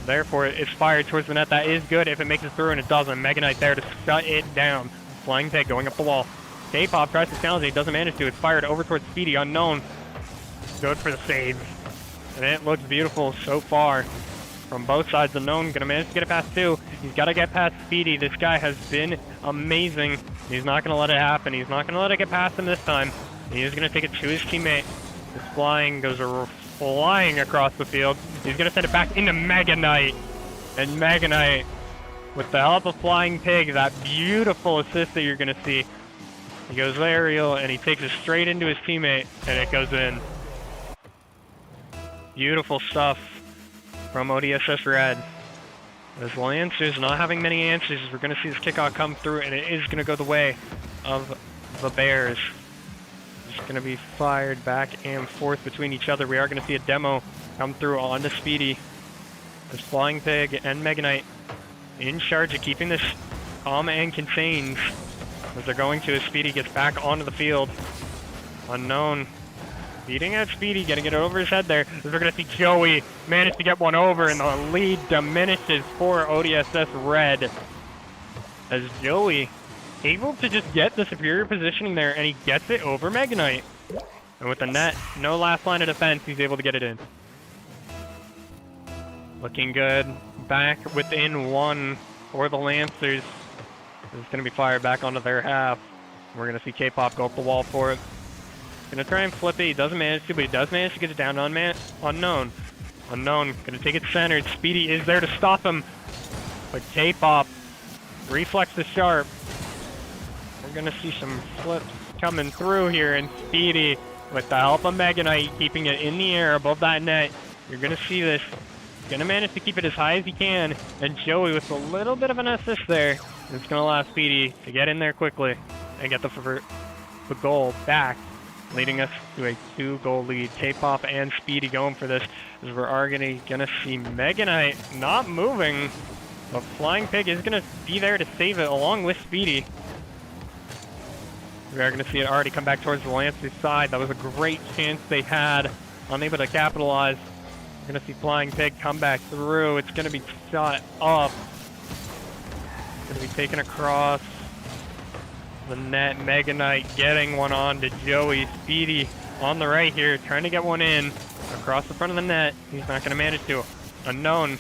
Therefore, it's fired towards the net. That is good if it makes it through, and it doesn't. Mega Knight there to shut it down. Flying Pig going up the wall. K-Pop tries to challenge it. He doesn't manage to. It's fired over towards Speedy. Unknown. Good for the save. And it looks beautiful so far from both sides. Unknown gonna manage to get it past 2. He's got to get past Speedy. This guy has been amazing. He's not gonna let it happen. He's not gonna let it get past him this time. He is gonna take it to his teammate. This flying goes flying across the field. He's gonna send it back into Mega Knight. And Mega Knight, with the help of Flying Pig, that beautiful assist that you're gonna see. He goes aerial and he takes it straight into his teammate, and it goes in. Beautiful stuff from ODSS Red. As Lancers not having many answers, we're going to see this kickoff come through, and it is going to go the way of the Bears. It's going to be fired back and forth between each other. We are going to see a demo come through onto Speedy. As Flying Pig and Mega Knight in charge of keeping this calm and contained as they're going to, as Speedy gets back onto the field. Unknown Beating out Speedy, getting it over his head there. As we're going to see Joey manage to get one over, and the lead diminishes for ODSS Red. As Joey able to just get the superior positioning there, and he gets it over Mega Knight. And with the net, no last line of defense, he's able to get it in. Looking good. Back within one for the Lancers. It's going to be fired back onto their half. We're going to see K-Pop go up the wall for it. Gonna try and flip it. He doesn't manage to, but he does manage to get it down on Unknown. Unknown gonna take it centered. Speedy is there to stop him, but K-Pop reflexes sharp. We're gonna see some flips coming through here, and Speedy, with the help of Mega Knight, keeping it in the air above that net. You're gonna see this. Gonna manage to keep it as high as he can, and Joey with a little bit of an assist there. It's gonna allow Speedy to get in there quickly and get the goal back, leading us to a 2-goal lead. K-Pop and Speedy going for this, as we're already gonna see Mega Knight not moving, but Flying Pig is gonna be there to save it along with Speedy. We are gonna see it already come back towards the Lancers side. That was a great chance they had, unable to capitalize. We're gonna see Flying Pig come back through. It's gonna be shot up. It's gonna be taken across the net. Mega Knight getting one on to Joey. Speedy on the right here, trying to get one in across the front of the net. He's not going to manage to. Unknown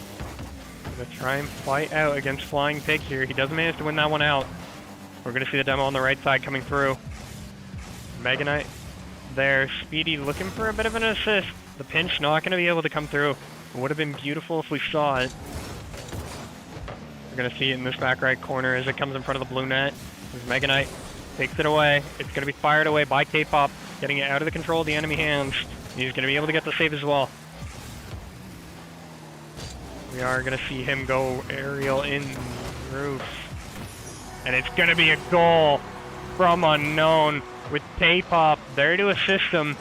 going to try and fight out against Flying Pig here. He doesn't manage to win that one out. We're going to see the demo on the right side coming through. Mega Knight there. Speedy looking for a bit of an assist. The pinch not going to be able to come through. It would have been beautiful if we saw it. We're going to see it in this back right corner as it comes in front of the blue net. As Mega Knight takes it away. It's going to be fired away by K-Pop, getting it out of the control of the enemy hands. He's going to be able to get the save as well. We are going to see him go aerial in roof. And it's going to be a goal from Unknown with K-Pop there to assist him.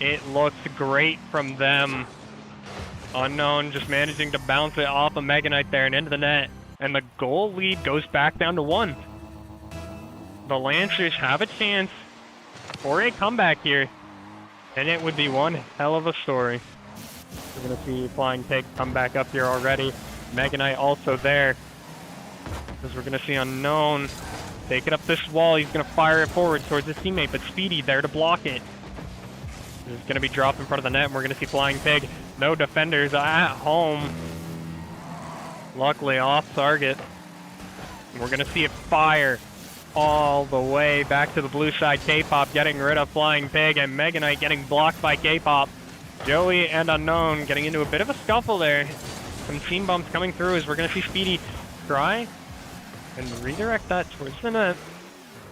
It looks great from them. Unknown just managing to bounce it off of Mega Knight there and into the net. And the goal lead goes back down to 1. The Lancers have a chance for a comeback here, and it would be one hell of a story. We're going to see Flying Pig come back up here already. Mega Knight also there, as we're going to see Unknown take it up this wall. He's going to fire it forward towards his teammate, but Speedy there to block it. This is going to be dropped in front of the net, and we're going to see Flying Pig. No defenders at home. Luckily off target. We're going to see it fire all the way back to the blue side. K-Pop getting rid of Flying Pig, and Mega Knight getting blocked by K-Pop. Joey and Unknown getting into a bit of a scuffle there. Some team bumps coming through as we're going to see Speedy try and redirect that towards the net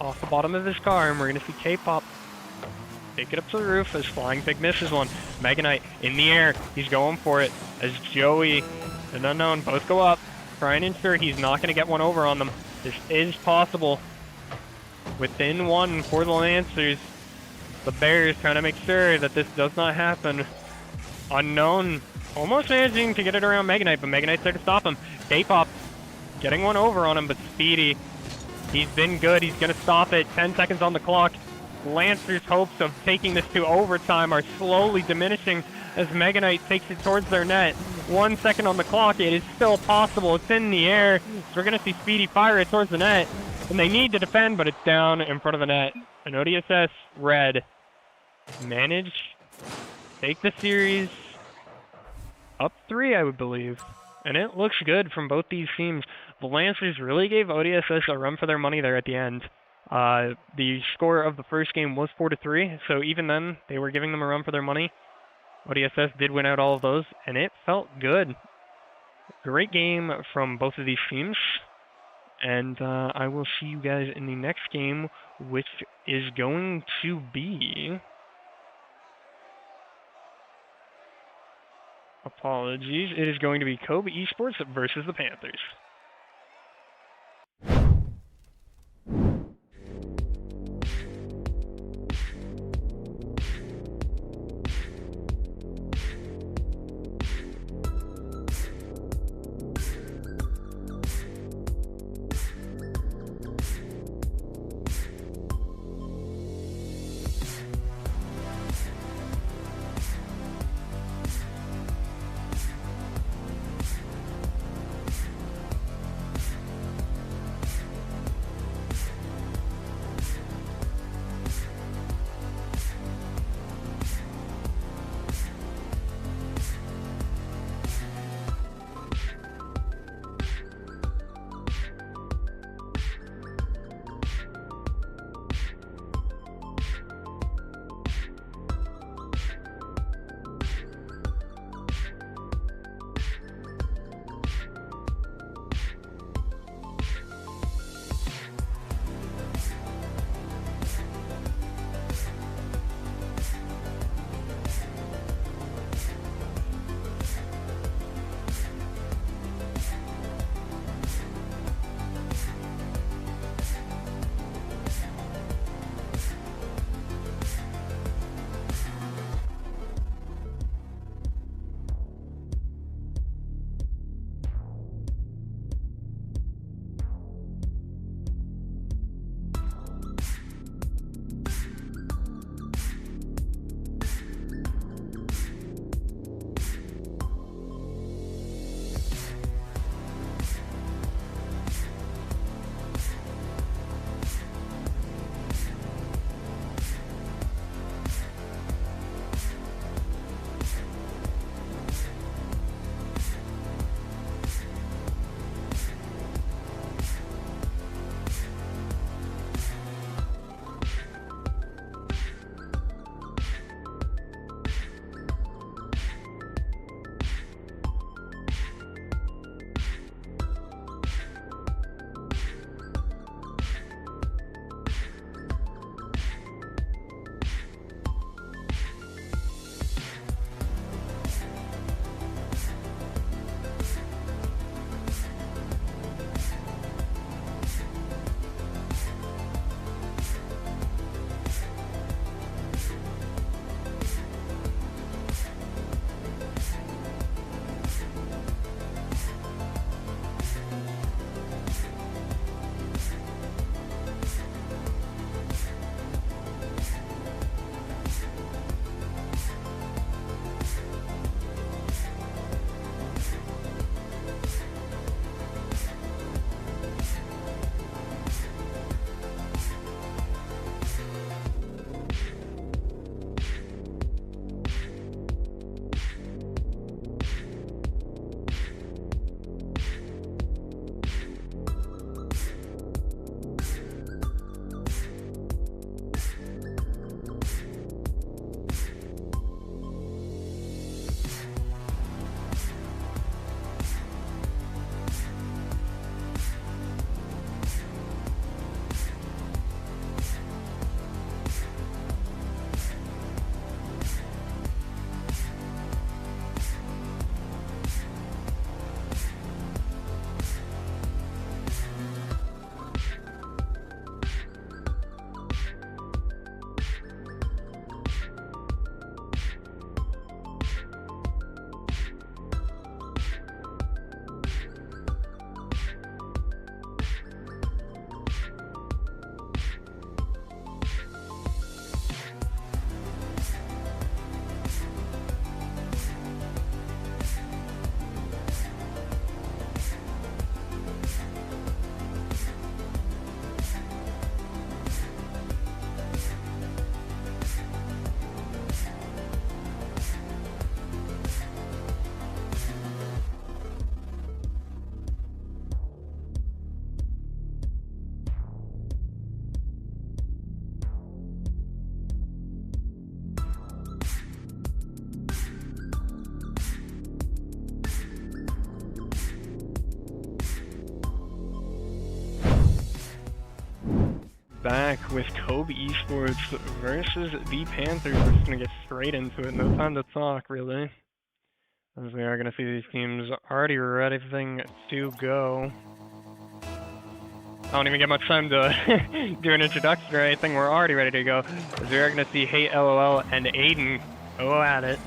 off the bottom of his car, and we're going to see K-Pop take it up to the roof as Flying Pig misses one. Mega Knight in the air. He's going for it as Joey and Unknown both go up, trying to ensure he's not going to get one over on them. This is possible. Within 1 for the Lancers. The Bears trying to make sure that this does not happen. Unknown almost managing to get it around Mega Knight, but Mega Knight's there to stop him. K-Pop getting one over on him, but Speedy, he's been good. He's going to stop it. 10 seconds on the clock. Lancers' hopes of taking this to overtime are slowly diminishing as Mega Knight takes it towards their net. 1 second on the clock. It is still possible. It's in the air. So we're going to see Speedy fire it towards the net. And they need to defend, but it's down in front of the net. And ODSS Red manage take the series up 3, I would believe. And it looks good from both these teams. The Lancers really gave ODSS a run for their money there at the end. The score of the first game was 4-3, so even then, they were giving them a run for their money. ODSS did win out all of those, and it felt good. Great game from both of these teams. And I will see you guys in the next game, which is going to be... Apologies. It is going to be Kobe Esports versus the Panthers. back with Kobe Esports versus the Panthers. We're just going to get straight into it. No time to talk, really. As we are going to see these teams already ready to go. I don't even get much time to do an introduction or anything. We're already ready to go. As we are going to see Hate LOL and Aiden go at it.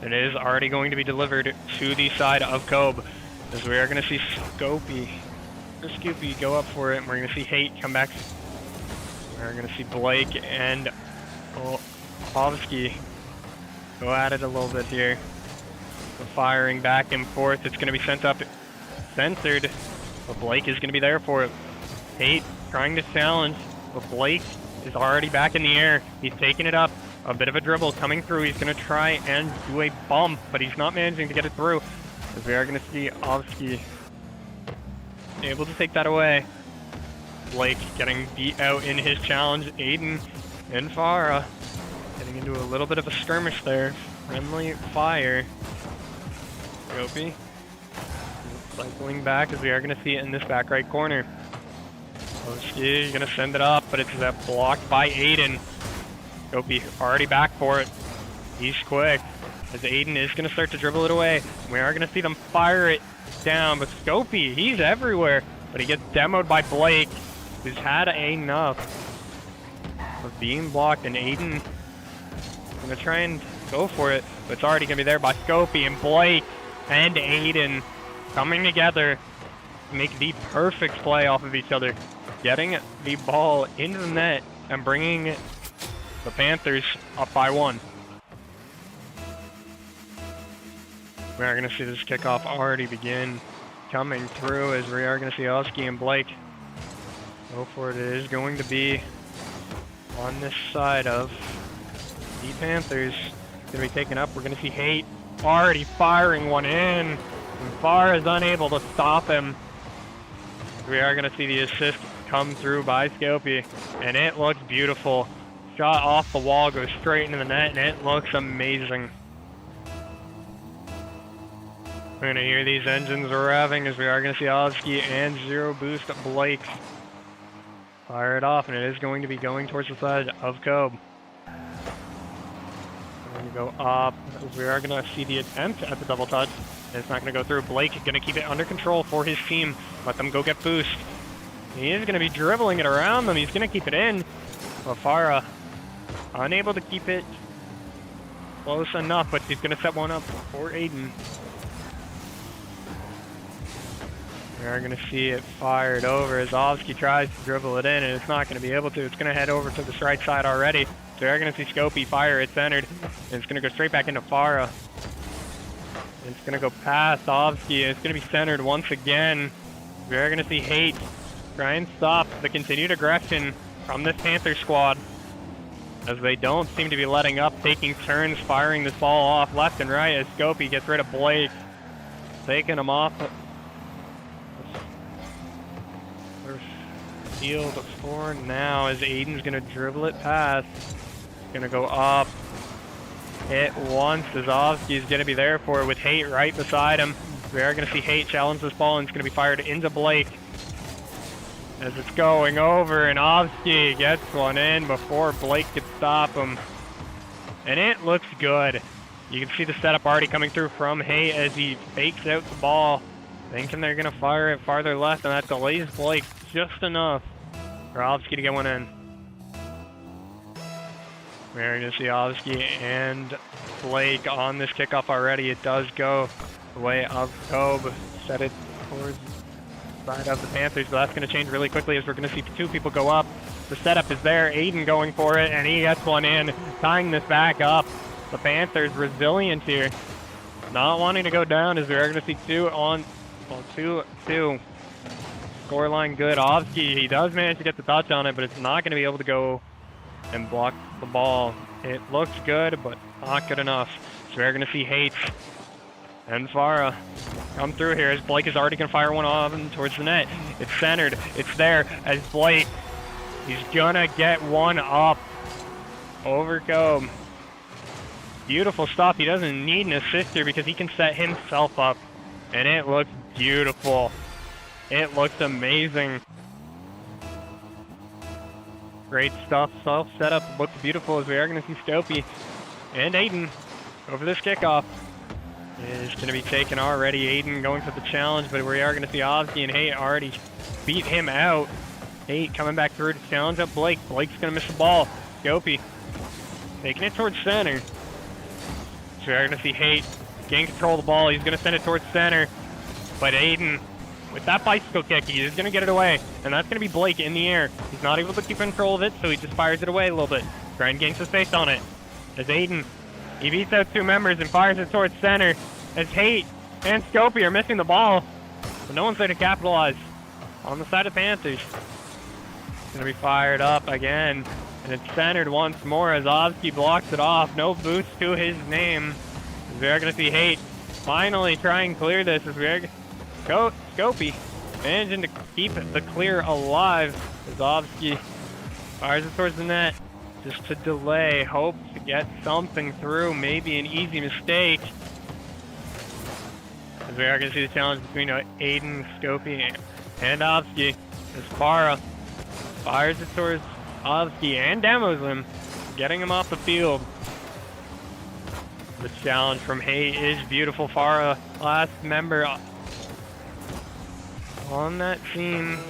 It is already going to be delivered to the side of Kobe. As we are going to see Scoopy go up for it. And we're going to see Hate come back. We're going to see Blake and Povsky go at it a little bit here. So firing back and forth. It's going to be censored, but Blake is going to be there for it. Hate trying to challenge, but Blake is already back in the air. He's taking it up. A bit of a dribble coming through. He's going to try and do a bump, but he's not managing to get it through. As we are going to see Ovsky able to take that away. Blake getting beat out in his challenge. Aiden and Farah getting into a little bit of a skirmish there. Friendly fire. Gopi cycling back as we are going to see it in this back right corner. Ovsky going to send it up, but it's blocked by Aiden. Gopi already back for it. He's quick. As Aiden is going to start to dribble it away. We are going to see them fire it down, but Scopey, he's everywhere. But he gets demoed by Blake, who's had enough of being blocked, and Aiden going to try and go for it, but it's already going to be there by Scopey, and Blake and Aiden coming together to make the perfect play off of each other, getting the ball into the net and bringing the Panthers up by 1. We are going to see this kickoff already begin coming through as we are going to see Oski and Blake go for it. It is going to be on this side of the Panthers. It's going to be taken up. We're going to see Hate already firing one in. And Farr is unable to stop him. We are going to see the assist come through by Scopey, and it looks beautiful. Shot off the wall, goes straight into the net, and it looks amazing. We're going to hear these engines revving as we are going to see Oski and Zero Boost Blake fire it off, and it is going to be going towards the side of Kobe. We're going to go up as we are going to see the attempt at the double touch. And it's not going to go through. Blake going to keep it under control for his team. Let them go get boost. He is going to be dribbling it around them. He's going to keep it in. But Farah unable to keep it close enough, but he's going to set one up for Aiden. We are going to see it fired over as Ovsky tries to dribble it in, and it's not going to be able to. It's going to head over to the right side already. So we are going to see Scopey fire it centered, and it's going to go straight back into Farah. It's going to go past Ovsky, and it's going to be centered once again. We are going to see Hate try and stop the continued aggression from this Panther squad, as they don't seem to be letting up, taking turns firing this ball off left and right as Scopey gets rid of Blake, taking him off field for now as Aiden's going to dribble it past. Going to go up. Hit once as Ovsky's going to be there for it with Hate right beside him. We are going to see Hate challenge this ball, and it's going to be fired into Blake as it's going over, and Ovsky gets one in before Blake could stop him. And it looks good. You can see the setup already coming through from Hate as he fakes out the ball, thinking they're going to fire it farther left, and that delays Blake just enough for Ovsky to get one in. We're going to see Ovsky and Blake on this kickoff already. It does go the way of Kobe. Set it towards the side of the Panthers, but that's going to change really quickly as we're going to see 2 people go up. The setup is there. Aiden going for it, and he gets one in, tying this back up. The Panthers resilient here, not wanting to go down as we are going to see 2-2. Scoreline good. Ovsky, he does manage to get the touch on it, but it's not going to be able to go and block the ball. It looks good, but not good enough. So we're going to see Hate and Farah come through here as Blake is already going to fire one off towards the net. It's centered. It's there as Blake, he's going to get one up over Kobe. Beautiful stuff. He doesn't need an assist here because he can set himself up. And it looks beautiful. It looks amazing. Great stuff. Self-setup looks beautiful as we are going to see Scopy and Aiden over this kickoff. Is going to be taken already. Aiden going for the challenge, but we are going to see Ozzy and Hate already beat him out. Hate coming back through to challenge up Blake. Blake's going to miss the ball. Scopy taking it towards center. So we are going to see Hate gain control of the ball. He's going to send it towards center. But Aiden, with that bicycle kick, he is going to get it away. And that's going to be Blake in the air. He's not able to keep control of it, so he just fires it away a little bit. Trying to gain some space on it. As Aiden, he beats out two members and fires it towards center. As Hate and Scopy are missing the ball. But no one's there to capitalize. On the side of Panthers. It's going to be fired up again. And it's centered once more as Ozzy blocks it off. No boost to his name. As we are going to see Hate finally try and clear this. As we are Scopy managing to keep the clear alive. As Ozzy fires it towards the net. Just to delay. Hope to get something through. Maybe an easy mistake. As we are going to see the challenge between Aiden, Scopy, and Ozzy. As Farah fires it towards Ozzy and demos him, getting him off the field. The challenge from Hate is beautiful. Farah, last member on that team.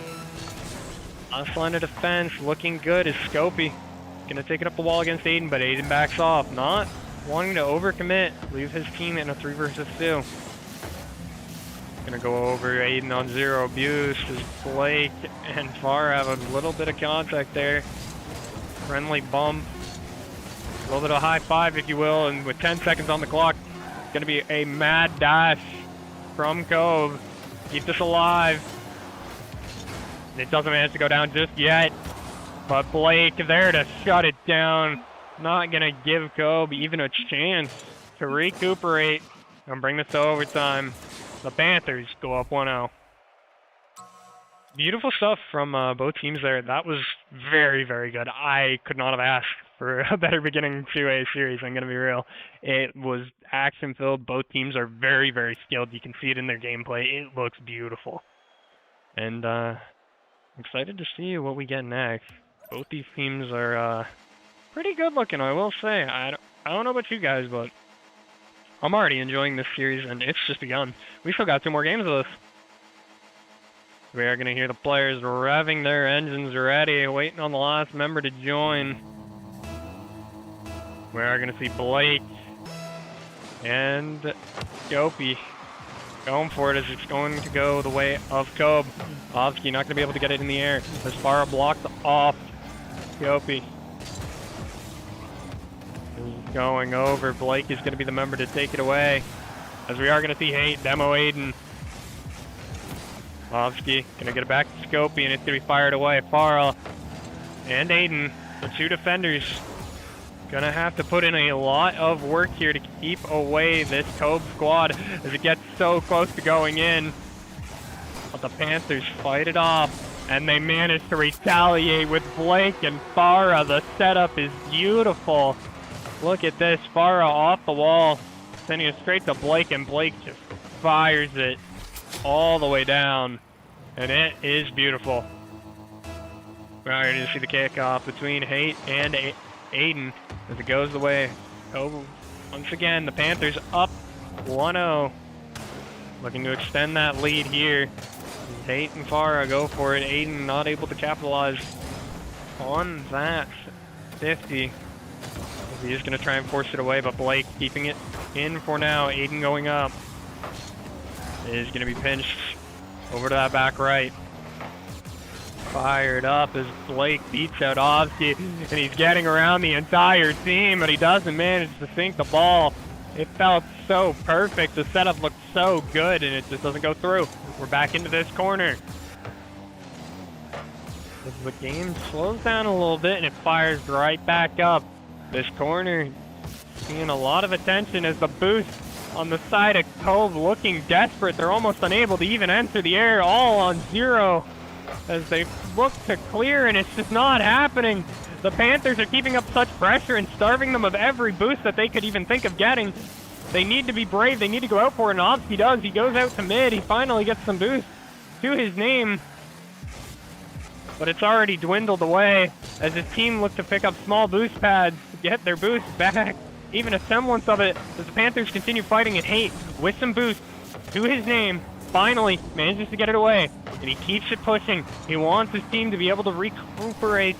Last line of defense, looking good as Scopy. Gonna take it up the wall against Aiden, but Aiden backs off. Not wanting to overcommit, leave his team in a 3 versus 2. Gonna go over Aiden on zero abuse as Blake and Farah have a little bit of contact there. Friendly bump. A little bit of high five, if you will, and with 10 seconds on the clock, it's gonna be a mad dash from Cove. Keep this alive. It doesn't manage to go down just yet, but Blake there to shut it down. Not gonna give Cove even a chance to recuperate and bring this to overtime. The Panthers go up 1-0. Beautiful stuff from both teams there. That was very, very good. I could not have asked for a better beginning to a series, I'm going to be real. It was action-filled. Both teams are very, very skilled. You can see it in their gameplay. It looks beautiful. And I'm excited to see what we get next. Both these teams are pretty good looking, I will say. I don't know about you guys, but I'm already enjoying this series, and it's just begun. We still got 2 more games of this. We are going to hear the players revving their engines ready, waiting on the last member to join. We are going to see Blake and Scopy going for it as it's going to go the way of Cobb. Ovsky not going to be able to get it in the air as Farah blocked off Scopy. Going over. Blake is going to be the member to take it away. As we are going to see Hate demo Aiden. Ovsky going to get it back to Scopy, and it's going to be fired away. Farah and Aiden, the 2 defenders, going to have to put in a lot of work here to keep away this Cove squad as it gets so close to going in. But the Panthers fight it off, and they manage to retaliate with Blake and Farah. The setup is beautiful. Look at this, Farah off the wall, sending it straight to Blake, and Blake just fires it all the way down, and it is beautiful. We're ready to see the kickoff between Hate and Aiden as it goes the way. Oh, once again, the Panthers up 1-0, looking to extend that lead here. Hate and Farah go for it. Aiden not able to capitalize on that 50. He's going to try and force it away, but Blake keeping it in for now. Aiden going up is going to be pinched over to that back right. Fired up as Blake beats out Ovsky, and he's getting around the entire team, but he doesn't manage to sink the ball. It felt so perfect. The setup looked so good, and it just doesn't go through. We're back into this corner. As the game slows down a little bit, and it fires right back up. This corner seeing a lot of attention as the boost on the side of Cove looking desperate. They're almost unable to even enter the air, all on zero as they look to clear, and it's just not happening. The Panthers are keeping up such pressure and starving them of every boost that they could even think of getting. They need to be brave. They need to go out for it, and Ovsky does. He goes out to mid. He finally gets some boost to his name. but it's already dwindled away as his team looks to pick up small boost pads to get their boost back. Even a semblance of it as the Panthers continue fighting and Hate with some boost to his name. Finally manages to get it away, and he keeps it pushing. He wants his team to be able to recuperate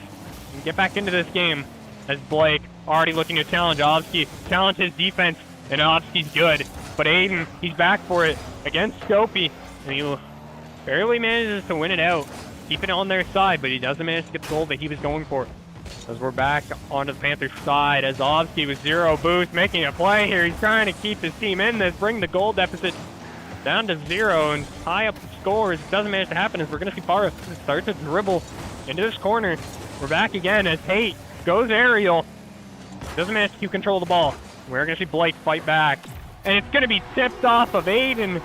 and get back into this game. As Blake already looking to challenge Obsky, challenge his defense, and Obsky's good. But Aiden, he's back for it against Scopey, and he barely manages to win it out. Keep it on their side, but he doesn't manage to get the goal that he was going for. As we're back onto the Panthers' side, as Obsky with 0 boost, making a play here. He's trying to keep his team in this, bring the goal deficit down to 0 and tie up the scores. It doesn't manage to happen as we're going to see Farah start to dribble into this corner. We're back again as Hate goes aerial. Doesn't manage to keep control of the ball. We're going to see Blake fight back. And it's going to be tipped off of Aiden.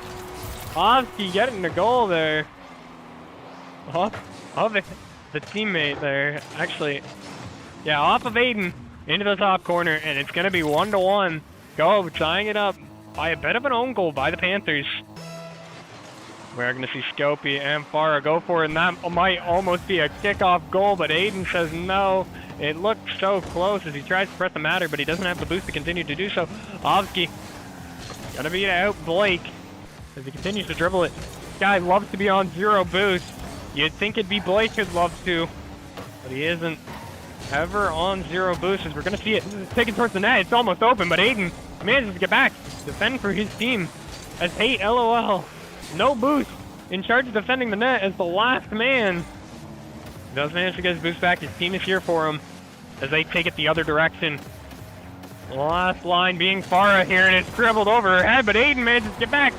Obsky getting the goal there. Off of the teammate there. Actually, yeah, off of Aiden into the top corner. And it's going to be 1-1. Go, tying it up by a bit of an own goal by the Panthers. We're going to see Scopey and Farah go for it, and that might almost be a kickoff goal, but Aiden says no. It looked so close as he tries to press the matter, but he doesn't have the boost to continue to do so. Obsky gonna beat out Blake as he continues to dribble it. This guy loves to be on 0 boost. You'd think it'd be Blake who'd love to, but he isn't ever on 0 boost as we're gonna see it taken towards the net. It's almost open, but Aiden manages to get back, defend for his team as Hate LOL. No boost, in charge of defending the net as the last man. He does manage to get his boost back. His team is here for him as they take it the other direction. The last line being Farah here, and it's dribbled over her head, but Aiden manages to get back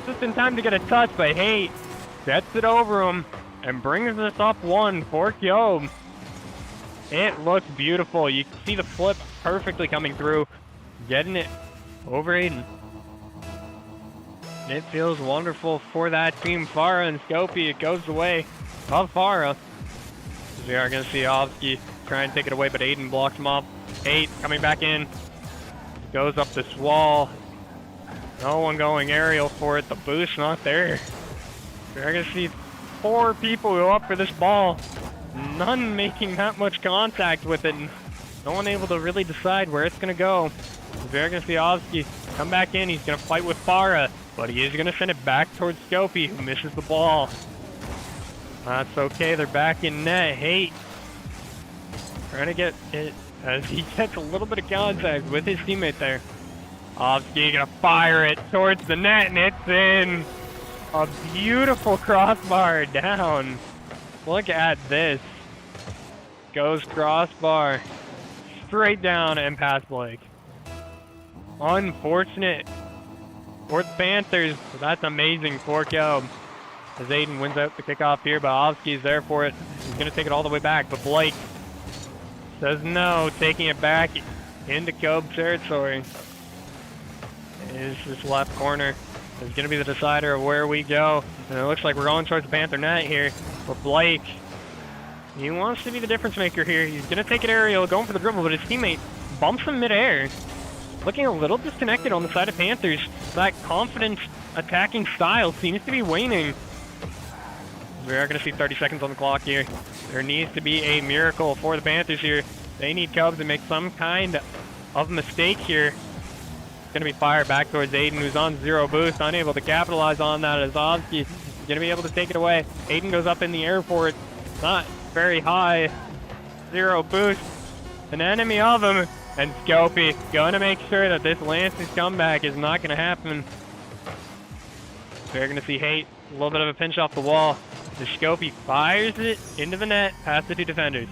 just in time to get a touch, but Hate sets it over him and brings us up 1 for Kyob. It looks beautiful. You can see the flip perfectly coming through, getting it over Aiden. It feels wonderful for that team. Farah and Scopey, it goes the way of Farah. We are going to see Obsky try and take it away, but Aiden blocks him off. Hate coming back in. Goes up this wall. No one going aerial for it. The boost not there. We are going to see 4 people go up for this ball. None making that much contact with it. No one able to really decide where it's going to go. We are going to see Obsky come back in. He's going to fight with Farah, but he is going to send it back towards Scopey, who misses the ball. That's okay. They're back in net. Hate trying to get it as he gets a little bit of contact with his teammate there. Obsky going to fire it towards the net, and it's in. A beautiful crossbar down. Look at this. Goes crossbar straight down and past Blake. Unfortunate for the Panthers. That's amazing for Kyob. As Aiden wins out the kickoff here, but Obsky's there for it. He's going to take it all the way back, but Blake says no, taking it back into Kyob territory. Is this left corner is going to be the decider of where we go. And it looks like we're going towards the Panther net here. But Blake, he wants to be the difference maker here. He's going to take it aerial, going for the dribble, but his teammate bumps him midair. Looking a little disconnected on the side of Panthers. That confident attacking style seems to be waning. We are going to see 30 seconds on the clock here. There needs to be a miracle for the Panthers here. They need Cubs to make some kind of mistake here. It's going to be fired back towards Aiden, who's on 0 boost, unable to capitalize on that as Obsky is going to be able to take it away. Aiden goes up in the air for it. Not very high. 0 boost. An enemy of him. And Scopey going to make sure that this Lance's comeback is not going to happen. We're going to see Hate. A little bit of a pinch off the wall. The Scopey fires it into the net past the 2 defenders.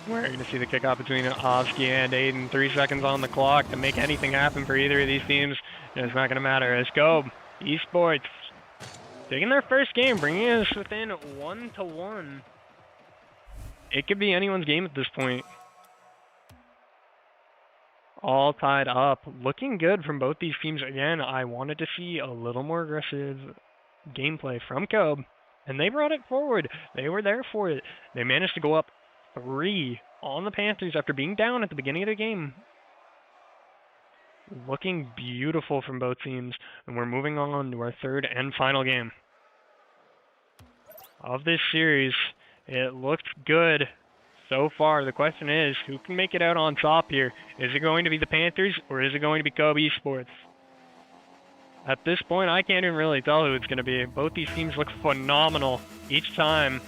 We're going to see the kickoff between Obsky and Aiden. 3 seconds on the clock to make anything happen for either of these teams. And it's not going to matter. As Scope Esports taking their first game, bringing us within 1-1. It could be anyone's game at this point. All tied up. Looking good from both these teams. Again, I wanted to see a little more aggressive gameplay from Cobb, and they brought it forward. They were there for it. They managed to go up 3 on the Panthers after being down at the beginning of the game. Looking beautiful from both teams, and we're moving on to our third and final game of this series. It looks good so far. The question is, who can make it out on top here? Is it going to be the Panthers, or is it going to be Kobe Esports? At this point, I can't even really tell who it's going to be. Both these teams look phenomenal each time.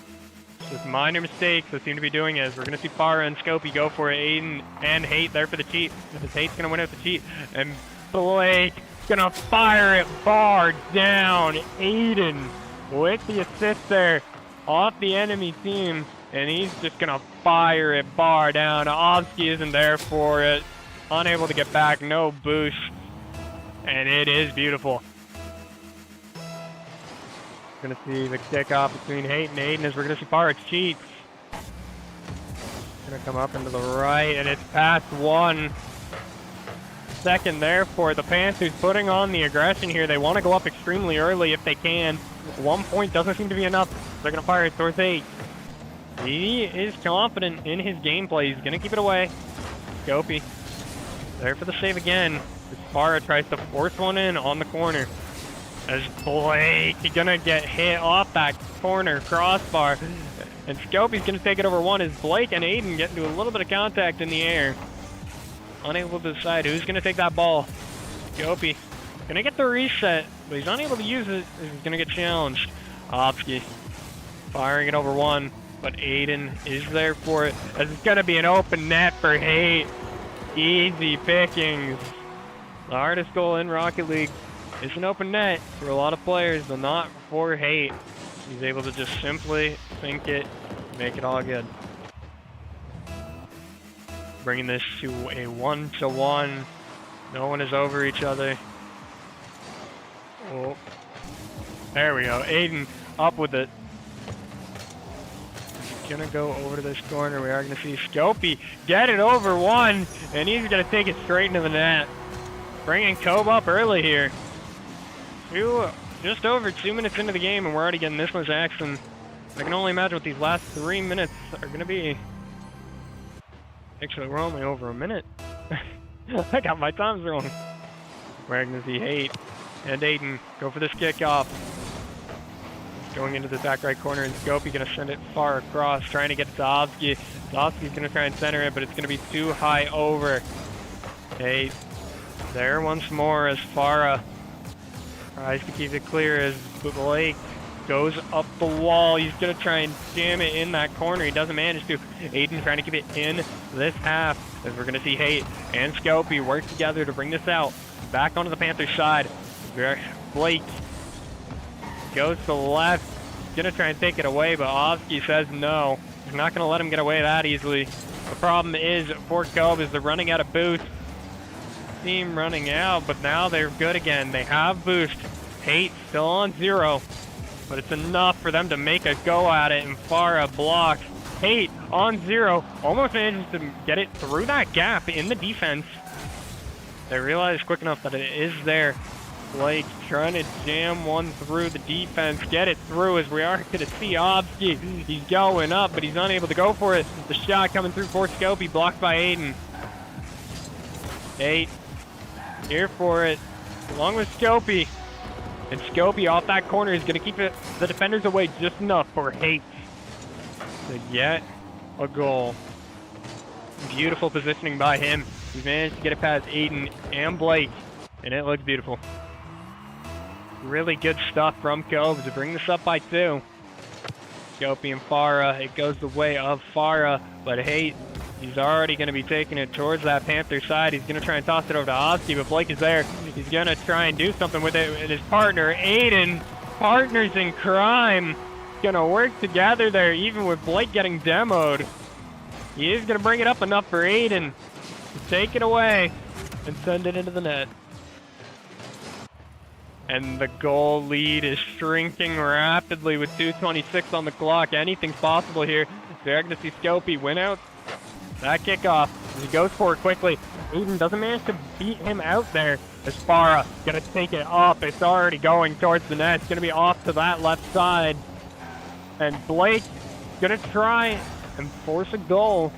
Just minor mistakes that seem to be doing is we're going to see Farah and Scopey go for it. Aiden and Hate there for the cheat. This Hate's going to win out the cheat. And Blake going to fire it bar down. Aiden with the assist there off the enemy team. And he's just going to fire it bar down. Ovsky isn't there for it. Unable to get back. No boost. And it is beautiful. Gonna see the kickoff between Hate and Aiden as we're gonna see Farah cheats. Gonna come up into the right, and it's past 1 second there for the Panthers, putting on the aggression here. They want to go up extremely early if they can. 1 point doesn't seem to be enough. They're gonna fire it towards Hate. He is confident in his gameplay. He's gonna keep it away. Scopey there for the save again. As Farah tries to force one in on the corner. As Blake gonna get hit off that corner crossbar. And Scopey's gonna take it over one as Blake and Aiden get into a little bit of contact in the air. Unable to decide who's gonna take that ball. Scopey gonna get the reset, but he's unable to use it. He's gonna get challenged. Opsky firing it over one, but Aiden is there for it. As it's gonna be an open net for Hate. Easy pickings. The hardest goal in Rocket League is an open net for a lot of players, but not for Hate. He's able to just simply sink it, make it all good. Bringing this to a 1-1. No one is over each other. Oh, there we go. Aiden up with it. He's gonna go over to this corner. We are gonna see Scopey get it over one, and he's gonna take it straight into the net. Bringing Kobe up early here. Just over 2 minutes into the game, and we're already getting this much action. I can only imagine what these last 3 minutes are going to be. Actually, we're only over a minute. I got my times wrong. We're going to see Hate and Aiden go for this kickoff. Going into the back right corner, and Scopey going to send it far across, trying to get it to Ovsky. Ovsky's going to try and center it, but it's going to be too high over. Hate there once more as Farah tries to keep it clear as Blake goes up the wall. He's going to try and jam it in that corner. He doesn't manage to. Aiden trying to keep it in this half as we're going to see Hate and Scopey work together to bring this out. Back onto the Panthers side. Blake goes to the left. He's going to try and take it away, but Ovsky says no. He's not going to let him get away that easily. The problem is for Kobe is they're running out of boost. Team running out, but now they're good again. They have boost. Hate still on 0, but it's enough for them to make a go at it, and Farah blocks. Hate on 0, almost manages to get it through that gap in the defense. They realize quick enough that it is there. Blake trying to jam one through the defense, get it through as we are going to see Obsky. He's going up, but he's unable to go for it. The shot coming through for Scopey, blocked by Aiden. Hate here for it, along with Scopey. And Scopey off that corner is going to keep the defenders away just enough for Hate to get a goal. Beautiful positioning by him. He managed to get it past Aiden and Blake, and it looks beautiful. Really good stuff from Cove to bring this up by 2. Scopey and Farah, it goes the way of Farah, but Hate, he's already going to be taking it towards that Panther side. He's going to try and toss it over to Oski, but Blake is there. He's going to try and do something with it. And his partner, Aiden, partners in crime, going to work together there, even with Blake getting demoed. He is going to bring it up enough for Aiden to take it away and send it into the net. And the goal lead is shrinking rapidly with 2:26 on the clock. Anything's possible here. They're going to see Scopey win out that kickoff. He goes for it quickly. Aiden doesn't manage to beat him out there. As Farah going to take it up. It's already going towards the net. It's going to be off to that left side. And Blake going to try and force a goal.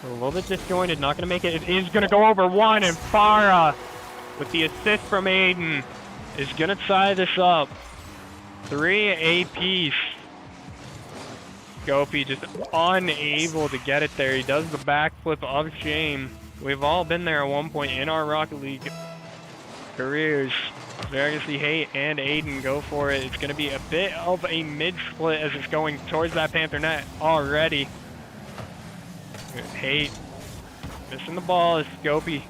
A little bit disjointed, not going to make it. It is going to go over one, and Farah, with the assist from Aiden, is going to tie this up. 3 apiece. Gopi just unable to get it there. He does the backflip of shame. We've all been there at one point in our Rocket League careers. There you see Hate and Aiden go for it. It's going to be a bit of a mid-split as it's going towards that Panther net already. Hate missing the ball as Gopi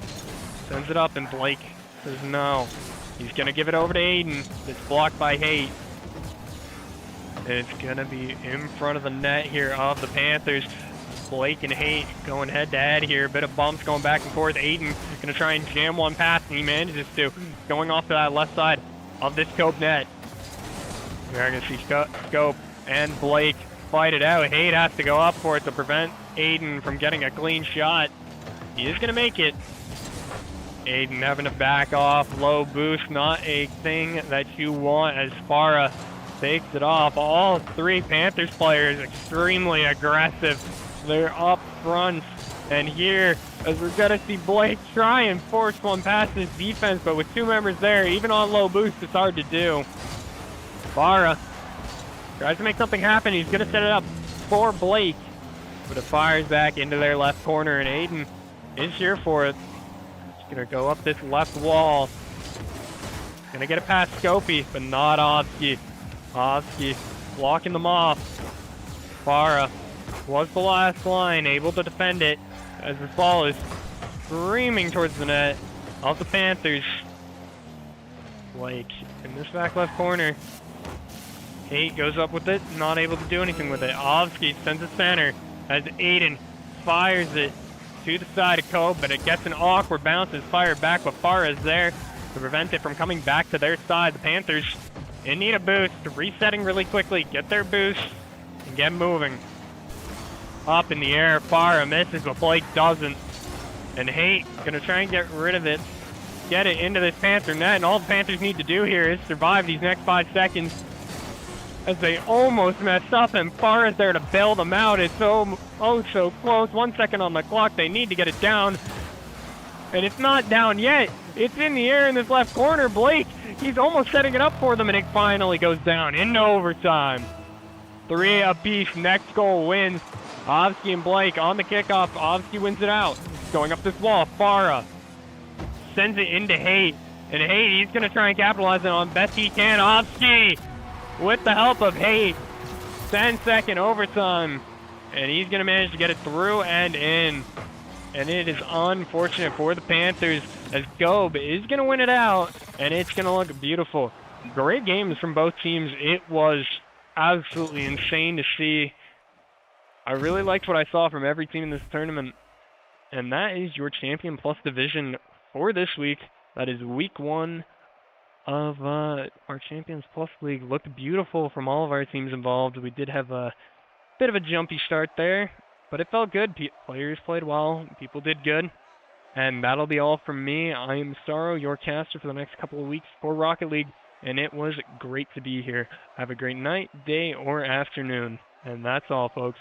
sends it up, and Blake says no. He's going to give it over to Aiden. It's blocked by Hate. And it's going to be in front of the net here of the Panthers. Blake and Hate going head-to-head here. A bit of bumps going back and forth. Aiden going to try and jam one past, and he manages to. Going off to that left side of this Scope net. We're going to see Scope and Blake fight it out. Hate has to go up for it to prevent Aiden from getting a clean shot. He is going to make it. Aiden having to back off. Low boost, not a thing that you want as Farah takes it off. All 3 Panthers players extremely aggressive. They're up front. And here, as we're going to see Blake try and force one past his defense, but with 2 members there, even on low boost, it's hard to do. Farah tries to make something happen. He's going to set it up for Blake. But it fires back into their left corner, and Aiden is here for it. He's going to go up this left wall. Going to get it past Scopey, but not Obski. Obski blocking them off. Farah was the last line, able to defend it as this ball is screaming towards the net of the Panthers. Blake in this back left corner. Hate goes up with it, not able to do anything with it. Obski sends it center as Aiden fires it to the side of Cope, but it gets an awkward bounce. It's fired back, but Farah is there to prevent it from coming back to their side. The Panthers in need a boost, resetting really quickly, get their boost, and get moving. Up in the air, Farah misses, but Blake doesn't. And Hate gonna try and get rid of it, get it into this Panther net, and all the Panthers need to do here is survive these next 5 seconds. As they almost messed up, and Farah's there to bail them out. It's so close. 1 second on the clock. They need to get it down. And it's not down yet. It's in the air in this left corner. Blake, he's almost setting it up for them, and it finally goes down into overtime. 3 apiece. Next goal wins. Obski and Blake on the kickoff. Obski wins it out. Going up this wall. Farah sends it into Hate. And Hate, he's going to try and capitalize it on best he can. Obski with the help of Hate. 10-second overtime. And he's going to manage to get it through and in. And it is unfortunate for the Panthers as Gobe is going to win it out. And it's going to look beautiful. Great games from both teams. It was absolutely insane to see. I really liked what I saw from every team in this tournament. And that is your Champion Plus division for this week. That is week 1 of our Champions Plus League. Looked beautiful from all of our teams involved. We did have a bit of a jumpy start there, but it felt good. Players played well. People did good. And that'll be all from me. I am Starro, your caster for the next couple of weeks for Rocket League, and it was great to be here. Have a great night, day, or afternoon. And that's all, folks.